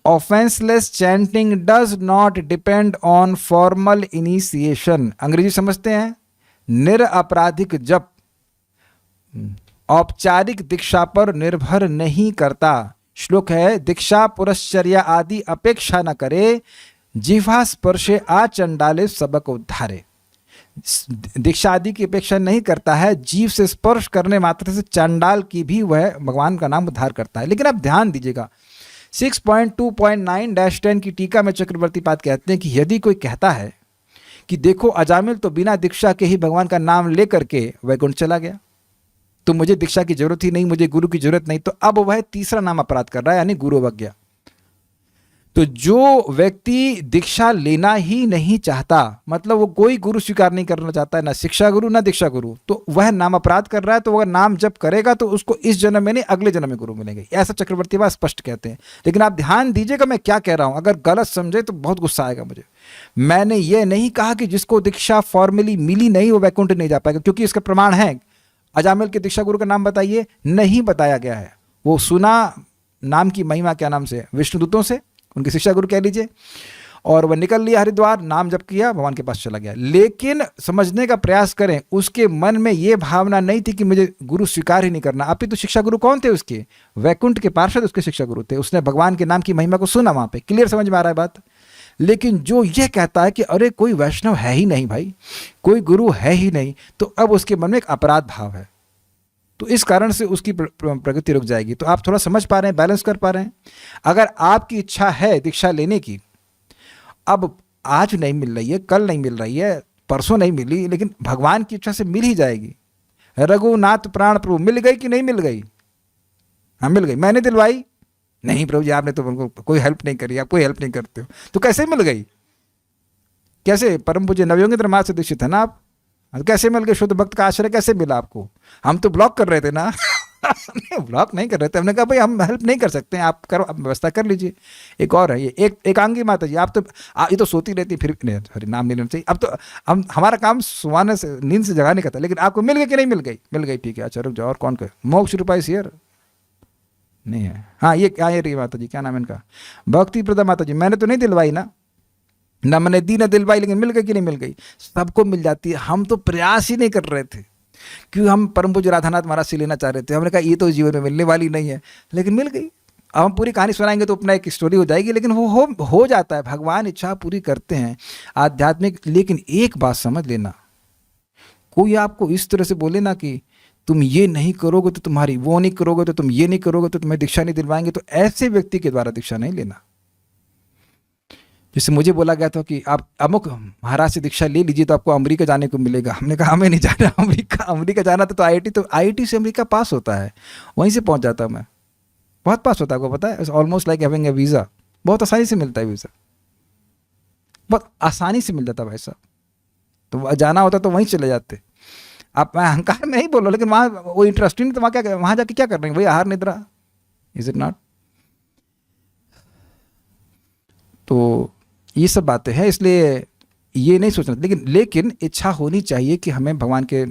offenceless chanting does not depend on formal initiation. अंग्रेजी समझते हैं? निरअपराधिक जप औपचारिक दीक्षा पर निर्भर नहीं करता। श्लोक है, दीक्षा पुरश्चर्या आदि अपेक्षा न करे, जिह्वा स्पर्शे आचंडाले सबक उद्धारे। दीक्षा आदि की अपेक्षा नहीं करता है, जीव से स्पर्श करने मात्र से चंडाल की भी वह भगवान का नाम उद्धार करता है। लेकिन आप ध्यान दीजिएगा, 6.2.9-10 की टीका में चक्रवर्ती पाद कहते हैं कि यदि कोई कहता है कि देखो अजामिल तो बिना दीक्षा के ही भगवान का नाम लेकर के वैकुंठ चला गया, तो मुझे दीक्षा की जरूरत ही नहीं, मुझे गुरु की जरूरत नहीं, तो अब वह तीसरा नाम अपराध कर रहा है, यानी गुरु अवज्ञा। तो जो व्यक्ति दीक्षा लेना ही नहीं चाहता, मतलब वो कोई गुरु स्वीकार नहीं करना चाहता है, ना शिक्षा गुरु ना दीक्षा गुरु, तो वह नाम अपराध कर रहा है। तो वह नाम जब करेगा तो उसको इस जन्म में नहीं अगले जन्म में गुरु मिलेंगे, ऐसा चक्रवर्ती बाबा स्पष्ट कहते हैं। लेकिन आप ध्यान दीजिएगा मैं क्या कह रहा हूं, अगर गलत समझे तो बहुत गुस्सा आएगा मुझे। मैंने ये नहीं कहा कि जिसको दीक्षा फॉर्मली मिली नहीं वो वैकुंठ नहीं जा पाएगा, क्योंकि इसका प्रमाण है। अजामिल के दीक्षा गुरु का नाम बताइए, नहीं बताया गया है। वो सुना नाम की महिमा क्या नाम से, विष्णुदूतों से, उनके शिक्षा गुरु कह लीजिए, और वह निकल लिया हरिद्वार, नाम जप किया, भगवान के पास चला गया। लेकिन समझने का प्रयास करें, उसके मन में ये भावना नहीं थी कि मुझे गुरु स्वीकार ही नहीं करना। अपितु शिक्षा गुरु कौन थे उसके? वैकुंठ के पार्षद उसके शिक्षा गुरु थे। उसने भगवान के नाम की महिमा को सुना वहाँ पे, क्लियर समझ में आ रहा है बात। लेकिन जो ये कहता है कि अरे कोई वैष्णव है ही नहीं भाई, कोई गुरु है ही नहीं, तो अब उसके मन में एक अपराध भाव है, तो इस कारण से उसकी प्रगति रुक जाएगी। तो आप थोड़ा समझ पा रहे हैं, बैलेंस कर पा रहे हैं। अगर आपकी इच्छा है दीक्षा लेने की, अब आज नहीं मिल रही है, कल नहीं मिल रही है, परसों नहीं मिली, लेकिन भगवान की इच्छा से मिल ही जाएगी। रघुनाथ प्राण प्रभु मिल गई कि नहीं मिल गई? हाँ मिल गई। मैंने दिलवाई? नहीं प्रभु जी, आपने तो उनको कोई हेल्प नहीं करी, आप कोई हेल्प नहीं करते हो, तो कैसे मिल गई? कैसे? परम पूज्य नवयोगेंद्र महाराज से दीक्षित है ना आप, कैसे मिल गए? शुद्ध भक्त का आश्रय कैसे मिला आपको? हम तो ब्लॉक कर रहे थे ना। ब्लॉक नहीं कर रहे थे, हमने कहा भाई हम हेल्प नहीं कर सकते हैं, आप करो, आप व्यवस्था कर लीजिए। एक और है ये एकांगी माता जी, आप तो ये तो सोती रहती, फिर नहीं, सॉरी नाम नहीं लेना चाहिए। अब तो हम हमारा काम सुहाने से, नींद से जगाने का था, लेकिन आपको मिल गई कि नहीं मिल गई? मिल गई, ठीक है, अच्छा रुक जाओ। और कौन कर? मोक्ष रूपाई शेयर नहीं है। हाँ ये क्या है माता जी, क्या नाम है इनका? भक्ति प्रदा माता जी, मैंने तो नहीं दिलवाई ना मैंने दी ना दिलवाई, लेकिन मिल गई कि नहीं मिल गई? सबको मिल जाती है। हम तो प्रयास ही नहीं कर रहे थे, क्योंकि हम परम पूज्य राधानाथ महाराज से लेना चाह रहे थे। हमने कहा ये तो जीवन में मिलने वाली नहीं है, लेकिन मिल गई। अब हम पूरी कहानी सुनाएंगे तो अपना एक स्टोरी हो जाएगी, लेकिन वो हो जाता है। भगवान इच्छा पूरी करते हैं आध्यात्मिक। लेकिन एक बात समझ लेना, कोई आपको इस तरह से बोले ना कि तुम ये नहीं करोगे तो तुम्हारी, वो नहीं करोगे तो तुम ये नहीं करोगे तो तुम्हें दीक्षा नहीं दिलवाएंगे, तो ऐसे व्यक्ति के द्वारा दीक्षा नहीं लेना। जैसे मुझे बोला गया था कि आप अमुक महाराज से दीक्षा ले लीजिए तो आपको अमेरिका जाने को मिलेगा। हमने कहा हमें नहीं जाना अमेरिका जाना था तो आईआईटी से अमेरिका पास होता है, वहीं से पहुंच जाता मैं, बहुत पास होता है, आपको पता है। Almost like having a visa, बहुत आसानी से मिलता है वीज़ा, बहुत आसानी से मिल जाता भाई साहब। तो जाना होता तो वहीं चले जाते आप। मैं अहंकार में ही बोल रहा हूँ, लेकिन वहाँ वो इंटरेस्टिंग नहीं, तो वहाँ क्या, वहाँ जाके क्या कर रहे हैं भाई? आहार निद्रा, इज इट नॉट? तो ये सब बातें हैं, इसलिए ये नहीं सोचना। लेकिन इच्छा होनी चाहिए कि हमें भगवान के,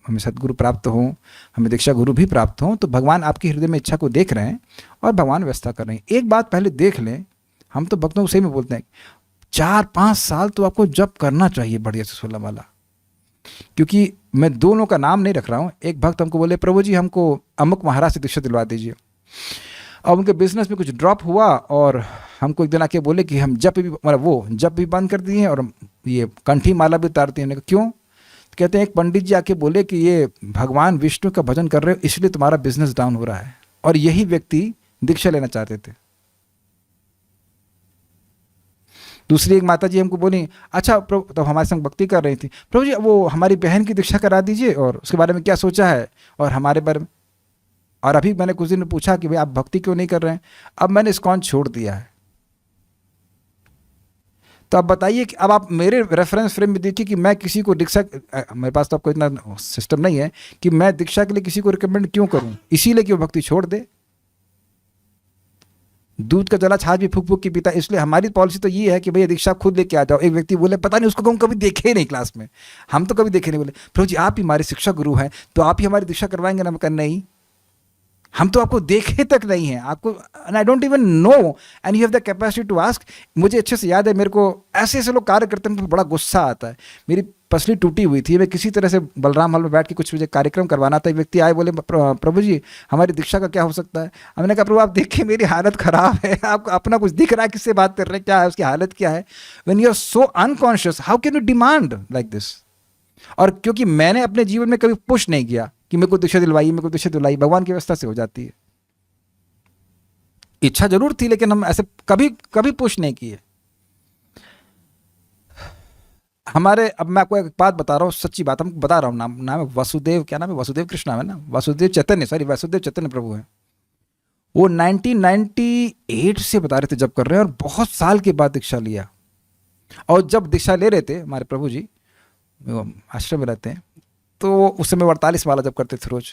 हमें सदगुरु प्राप्त हों, हमें दीक्षा गुरु भी प्राप्त हों। तो भगवान आपके हृदय में इच्छा को देख रहे हैं और भगवान व्यवस्था कर रहे हैं। एक बात पहले देख लें, हम तो भक्तों को सही में बोलते हैं 4-5 साल तो आपको जप करना चाहिए बढ़िया से 16 वाला। क्योंकि मैं दोनों का नाम नहीं रख रहा हूँ। एक भक्त हमको बोले प्रभु जी हमको अमुक महाराज से दीक्षा दिलवा दीजिए, और उनके बिजनेस में कुछ ड्रॉप हुआ और हमको एक दिन आके बोले कि हम जप भी, मतलब वो जप भी बंद कर दिए और ये कंठी माला भी उतार दी। हमने कहा क्यों? तो कहते हैं एक पंडित जी आके बोले कि ये भगवान विष्णु का भजन कर रहे हो इसलिए तुम्हारा बिजनेस डाउन हो रहा है। और यही व्यक्ति दीक्षा लेना चाहते थे। दूसरी एक माता जी हमको बोली अच्छा प्रभु, तो हमारे संग भक्ति कर रही थी, प्रभु जी वो हमारी बहन की दीक्षा करा दीजिए और उसके बारे में क्या सोचा है और हमारे बारे में। और अभी मैंने कुछ दिन में पूछा कि भाई आप भक्ति क्यों नहीं कर रहे हैं? अब मैंने इस्कॉन छोड़ दिया है। तो अब बताइए कि अब आप मेरे रेफरेंस फ्रेम में देखिए कि मैं किसी को दीक्षा, मेरे पास तो आपको इतना सिस्टम नहीं है कि मैं दीक्षा के लिए किसी को रिकमेंड क्यों करूं, इसीलिए कि वो भक्ति छोड़ दे। दूध का जला छाछ भी फूक फूक के पीता। इसलिए हमारी पॉलिसी तो ये है कि भैया दीक्षा खुद लेके आ जाओ। एक व्यक्ति बोले पता नहीं उसको हम कभी देखे ही नहीं क्लास में, हम तो कभी देखे नहीं। बोले प्रभु जी आप ही हमारे शिक्षा गुरु हैं तो आप ही हमारी दीक्षा करवाएंगे ना? मैं कहा नहीं, हम तो आपको देखे तक नहीं है आपको, and I don't even know and you have the capacity to ask. मुझे अच्छे से याद है, मेरे को ऐसे ऐसे लोग कार्य करते हैं तो बड़ा गुस्सा आता है। मेरी पसली टूटी हुई थी, मैं किसी तरह से बलराम हॉल में बैठ के कुछ मुझे कार्यक्रम करवाना था। एक व्यक्ति आए बोले प्रभु जी हमारी दीक्षा का क्या हो सकता है? हमने कहा प्रभु आप देखिए मेरी हालत खराब है, आपको अपना कुछ दिख रहा है, किससे बात कर रहे हैं, क्या है उसकी हालत क्या है? When you are so unconscious how can you demand like this? और क्योंकि मैंने अपने जीवन में कभी पुश नहीं किया कि मेरे को दीक्षा दिलवाई, मेरे को दीक्षा दिलवाई, भगवान की व्यवस्था से हो जाती है। इच्छा जरूर थी लेकिन हम ऐसे कभी कभी पुश नहीं किए हमारे। अब मैं आपको एक बात बता रहा हूँ, सच्ची बात हम बता रहा हूँ। नाम है वासुदेव, क्या नाम है? वासुदेव कृष्ण है ना, वासुदेव चैतन्य, सॉरी वासुदेव चैतन्य प्रभु है। वो 1998 से बता रहे थे जब कर रहे हैं और बहुत साल के बाद दीक्षा लिया। और जब दीक्षा ले रहे थे हमारे प्रभु जी, आश्रम में रहते हैं, तो उस समय 48 वाला जब करते थे रोज।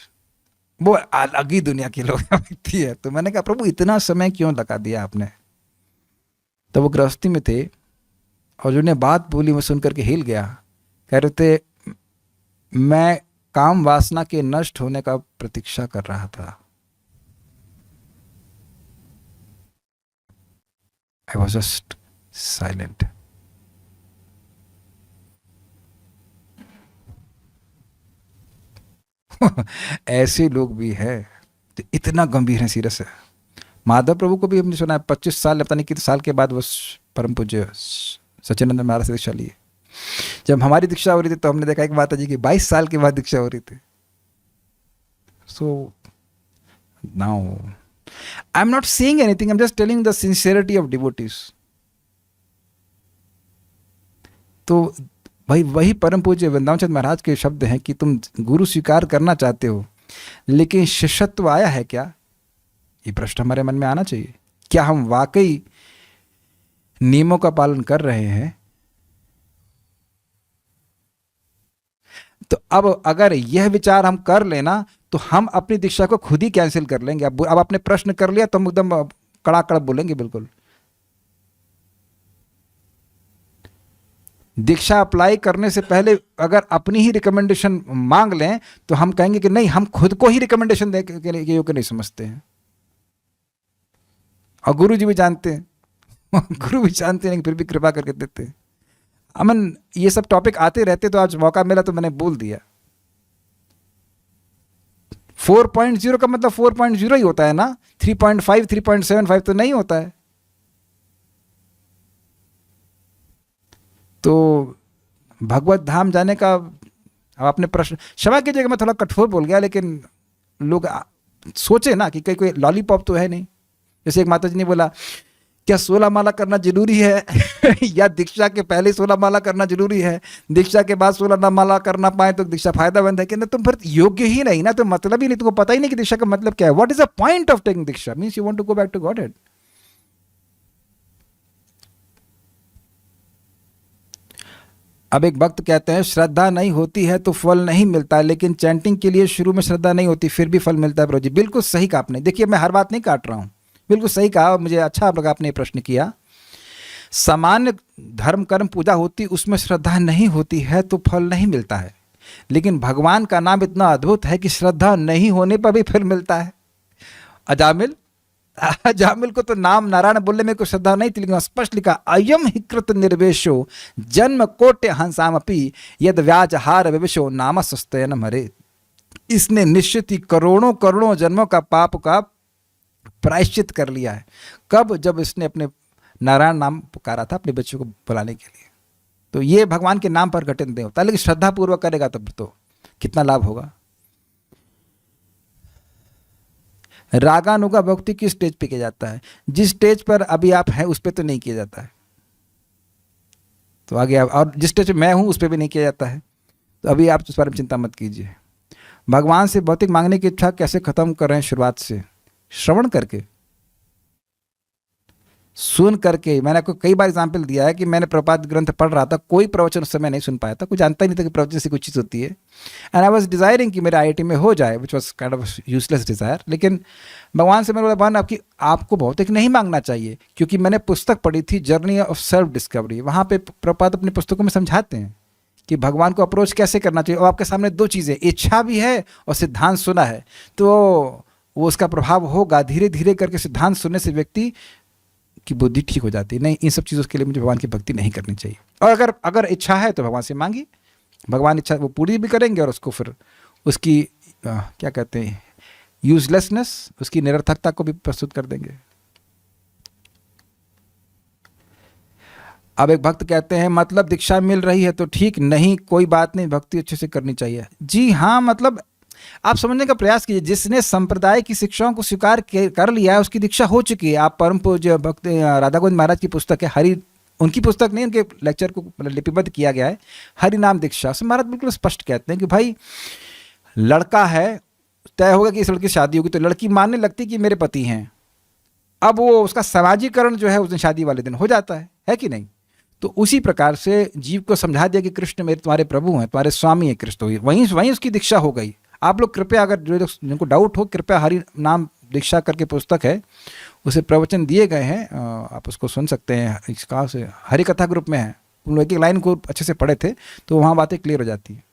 वो अलग ही दुनिया के लोग व्यक्ति है। तो मैंने कहा प्रभु इतना समय क्यों लगा दिया आपने? तो वो गृहस्थी में थे और जो ने बात बोली मैं सुन करके हिल गया। कह रहे थे मैं काम वासना के नष्ट होने का प्रतीक्षा कर रहा था। I was just silent. ऐसे लोग भी हैं तो इतना गंभीर है, सीरियस है। माधव प्रभु को भी हमने सुना है 25 साल पता नहीं कितने साल के बाद वो परम पूज्य सच्चिदानंद महाराज से दीक्षा लिए। जब हमारी दीक्षा हो रही थी तो हमने देखा एक माता जी की 22 साल के बाद दीक्षा हो रही थी। So now I am not saying anything, I am just telling the sincerity of devotees. तो वही परम पूज्य वृंदावन चंद्र महाराज के शब्द हैं कि तुम गुरु स्वीकार करना चाहते हो लेकिन शिष्यत्व आया है क्या, ये प्रश्न हमारे मन में आना चाहिए। क्या हम वाकई नियमों का पालन कर रहे हैं? तो अब अगर यह विचार हम कर लेना तो हम अपनी दीक्षा को खुद ही कैंसिल कर लेंगे। अब आपने प्रश्न कर लिया तो हम एकदम कड़ाकड़ बोलेंगे बिल्कुल। दीक्षा अप्लाई करने से पहले अगर अपनी ही रिकमेंडेशन मांग लें तो हम कहेंगे कि नहीं, हम खुद को ही रिकमेंडेशन दे के योग्य नहीं समझते हैं। और गुरु जी भी जानते हैं गुरु भी जानते हैं, फिर भी कृपा करके देते हैं। अमन ये सब टॉपिक आते रहते तो आज मौका मिला तो मैंने बोल दिया। 4.0 का मतलब 4.0 ही होता है ना, 3.5 3.75 तो नहीं होता है। तो भगवत धाम जाने का अब आपने प्रश्न, क्षमा कीजिएगा मैं थोड़ा कठोर बोल गया, लेकिन लोग सोचे ना कि कोई लॉलीपॉप तो है नहीं। जैसे एक माता जी ने बोला क्या 16 माला करना जरूरी है या दीक्षा के पहले 16 माला करना जरूरी है, दीक्षा के बाद 16 माला करना पाए तो दीक्षा फायदामंद है कि ना? तुम फिर योग्य ही नहीं ना, तो मतलब ही नहीं, तुमको पता ही नहीं कि दीक्षा का मतलब क्या है। What is the point of taking diksha? Means you want to go back to Godhead. अब एक भक्त कहते हैं श्रद्धा नहीं होती है तो फल नहीं मिलता, लेकिन चैंटिंग के लिए शुरू में श्रद्धा नहीं होती फिर भी फल मिलता है। प्रभु जी बिल्कुल सही कहा आपने। देखिए मैं हर बात नहीं काट रहा हूं, बिल्कुल सही कहा, मुझे अच्छा लगा आपने प्रश्न किया। सामान्य धर्म कर्म पूजा होती उसमें श्रद्धा नहीं होती है तो फल नहीं मिलता है, लेकिन भगवान का नाम इतना अद्भुत है कि श्रद्धा नहीं होने पर भी फल मिलता है। अजामिल को तो नाम नारायण बोलने में कोई श्रद्धा नहीं थी, लेकिन स्पष्ट लिखा अयम ही कृत निर्वेशो जन्म कोट्य हंसामपि यद व्याजहार विवेशो नाम सस्तयन मरे। इसने निश्चित ही करोड़ों करोड़ों जन्मों का पाप का प्रायश्चित कर लिया है। कब? जब इसने अपने नारायण नाम पुकारा था अपने बच्चों को बुलाने के लिए। तो ये भगवान के नाम पर घटित नहीं होता, लेकिन श्रद्धा पूर्वक करेगा तब तो कितना लाभ होगा। रागानुगा भक्ति किस स्टेज पे किया जाता है? जिस स्टेज पर अभी आप हैं उस पर तो नहीं किया जाता है, तो आगे आप, और जिस स्टेज पे मैं हूं उस पर भी नहीं किया जाता है, तो अभी आप उस बारे में चिंता मत कीजिए। भगवान से भौतिक मांगने की इच्छा कैसे खत्म कर रहे हैं? शुरुआत से श्रवण करके, सुन करके। मैंने आपको कई बार एग्जाम्पल दिया है कि मैंने प्रपात ग्रंथ पढ़ रहा था, कोई प्रवचन उस समय नहीं सुन पाया था, कोई जानता ही नहीं था कि प्रवचन से कुछ चीज़ होती है। एंड आई वाज डिजायरिंग कि मेरे IIT में हो जाए, which was kind of useless desire. लेकिन भगवान से मैंने बोला भगवान आपको भौतिक नहीं मांगना चाहिए, क्योंकि मैंने पुस्तक पढ़ी थी जर्नी ऑफ सेल्फ डिस्कवरी। वहाँ पे प्रपात अपनी पुस्तकों में समझाते हैं कि भगवान को अप्रोच कैसे करना चाहिए। और आपके सामने दो चीज़ें, इच्छा भी है और सिद्धांत सुना है, तो वो उसका प्रभाव होगा। धीरे धीरे करके सिद्धांत सुनने से व्यक्ति की बुद्धि ठीक हो जाती है। नहीं, इन सब चीज़ों के लिए मुझे भगवान की भक्ति नहीं करनी चाहिए। और अगर इच्छा है तो भगवान से मांगी, भगवान इच्छा वो पूरी भी करेंगे और उसको फिर उसकी क्या कहते हैं यूजलेसनेस, उसकी निरर्थकता को भी प्रस्तुत कर देंगे। अब एक भक्त कहते हैं मतलब दीक्षा मिल रही है तो ठीक, नहीं कोई बात नहीं, भक्ति अच्छे से करनी चाहिए। जी हाँ, मतलब आप समझने का प्रयास कीजिए। जिसने संप्रदाय की शिक्षाओं को स्वीकार कर लिया है उसकी दीक्षा हो चुकी है। आप परम पूज्य भक्त राधा गोविंद महाराज की पुस्तक है हरि, उनकी पुस्तक नहीं, उनके लेक्चर को लिपिबद्ध किया गया है, हरि नाम दीक्षा। उसमें महाराज बिल्कुल स्पष्ट कहते हैं कि भाई लड़का है, तय होगा कि इस लड़की की शादी होगी, तो लड़की मानने लगती कि मेरे पति हैं। अब वो उसका समाजीकरण जो है उस दिन शादी वाले दिन हो जाता है कि नहीं? तो उसी प्रकार से जीव को समझा दिया कि कृष्ण मेरे तुम्हारे प्रभु हैं, तुम्हारे स्वामी हैं कृष्ण, वहीं उसकी दीक्षा हो गई। आप लोग कृपया, अगर जिनको डाउट हो, कृपया हरि नाम दीक्षा करके पुस्तक है, उसे प्रवचन दिए गए हैं, आप उसको सुन सकते हैं। कहाँ से? हरि कथा ग्रुप में है। उन लोग एक लाइन को अच्छे से पढ़े थे तो वहाँ बातें क्लियर हो जाती है।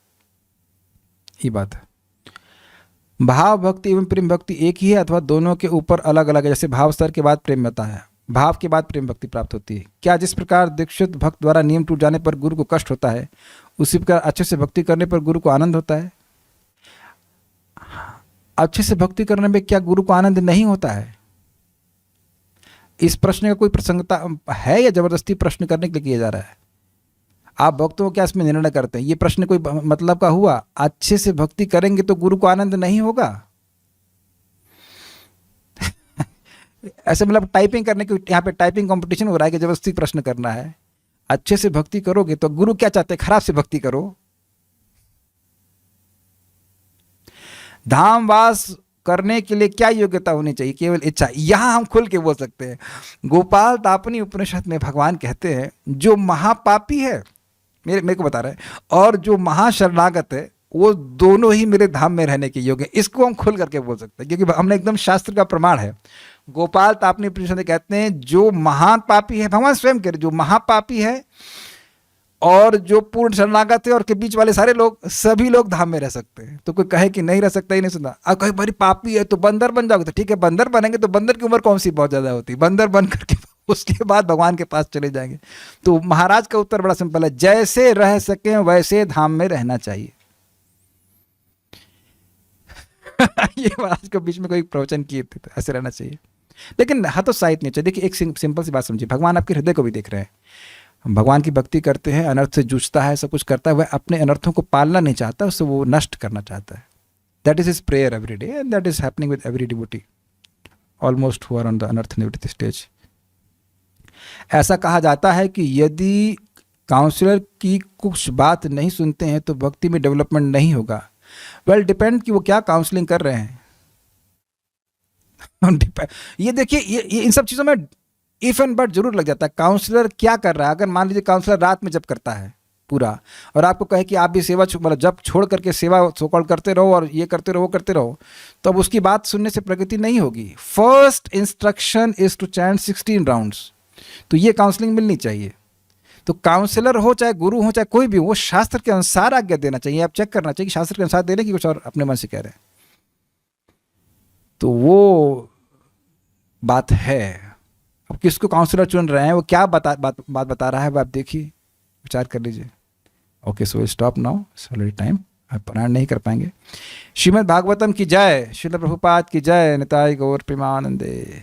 ये बात है। भाव भक्ति एवं प्रेम भक्ति एक ही है अथवा दोनों के ऊपर अलग अलग है? जैसे भाव स्तर के बाद प्रेम आता है। भाव के बाद प्रेम भक्ति प्राप्त होती है। क्या जिस प्रकार दीक्षित भक्त द्वारा नियम टूट जाने पर गुरु को कष्ट होता है, उसी प्रकार अच्छे से भक्ति करने पर गुरु को आनंद होता है? अच्छे से भक्ति करने में क्या गुरु को आनंद नहीं होता है? इस प्रश्न का कोई प्रसंगता है या जबरदस्ती प्रश्न करने के लिए किया जा रहा है? आप भक्तों को क्या इसमें निर्णय करते हैं? ये प्रश्न कोई मतलब का हुआ? अच्छे से भक्ति करेंगे तो गुरु को आनंद नहीं होगा? ऐसे मतलब टाइपिंग करने की, यहाँ पे टाइपिंग कंपटीशन हो रहा है कि जबरदस्ती प्रश्न करना है। अच्छे से भक्ति करोगे तो गुरु क्या चाहते हैं? खराब से भक्ति करो। धामवास करने के लिए क्या योग्यता होनी चाहिए? केवल इच्छा। यहां हम खुल के बोल सकते हैं। गोपाल तापनी उपनिषद में भगवान कहते हैं जो महापापी है, मेरे को बता रहे हैं, और जो महाशरणागत है, वो दोनों ही मेरे धाम में रहने के योग्य है। इसको हम खुल करके बोल सकते हैं क्योंकि हमने एकदम शास्त्र का प्रमाण है। गोपाल तापनी उपनिषद में कहते हैं जो महान पापी है, भगवान स्वयं कह रहे, जो महापापी है और जो पूर्ण शरणागत है और के बीच वाले सारे लोग, सभी लोग धाम में रह सकते हैं। तो कोई कहे कि नहीं रह सकता, ही नहीं सुना। अब कहे भाई पापी है तो बंदर बन जाओगे, तो ठीक है बंदर बनेंगे, तो बंदर की उम्र कौन सी बहुत ज़्यादा होती है? बंदर बन करके उसके बाद भगवान के पास चले जाएंगे। तो महाराज का उत्तर बड़ा सिंपल है, जैसे रह सके वैसे धाम में रहना चाहिए। ये महाराज के बीच में कोई प्रवचन किए थे, तो ऐसे रहना चाहिए। लेकिन हतोत्साहित नहीं चाहिए। देखिए एक सिंपल सी बात समझिए, भगवान आपके हृदय को भी देख रहे हैं। भगवान की भक्ति करते हैं, अनर्थ से जूझता है, सब कुछ करता है, वह अपने अनर्थों को पालना नहीं चाहता, उससे वो नष्ट करना चाहता है। That is his prayer every day and that is happening with every devotee almost who are on the anartha nivritti stage. ऐसा कहा जाता है कि यदि काउंसलर की कुछ बात नहीं सुनते हैं तो भक्ति में डेवलपमेंट नहीं होगा। वेल डिपेंड कि वो क्या काउंसलिंग कर रहे हैं। ये देखिए, ये इन सब चीज़ों में इफ एंड बट जरूर लग जाता है। काउंसलर क्या कर रहा है? अगर मान लीजिए काउंसलर रात में जब करता है पूरा, और आपको कहे कि आप भी सेवा मतलब जब छोड़ करके सेवा सोकॉल्ड करते रहो और ये करते रहो वो करते रहो, तो अब उसकी बात सुनने से प्रगति नहीं होगी। First instruction is to chant 16 rounds. तो ये काउंसलिंग मिलनी चाहिए। तो काउंसलर हो चाहे गुरु हो चाहे कोई भी हो, वो शास्त्र के अनुसार आज्ञा देना चाहिए। आप चेक करना चाहिए कि शास्त्र के अनुसार दे रहे कि कुछ और अपने मन से कह रहे हैं। तो वो बात है। अब किसको काउंसलर चुन रहे हैं, वो क्या बात बता रहा है, वो आप देखिए, विचार कर लीजिए। Okay, so stop now, it's already time. आप पारायण नहीं कर पाएंगे। श्रीमद् भागवतम की जय, श्रील प्रभुपाद की जय, निताई गौर प्रेमानंदे।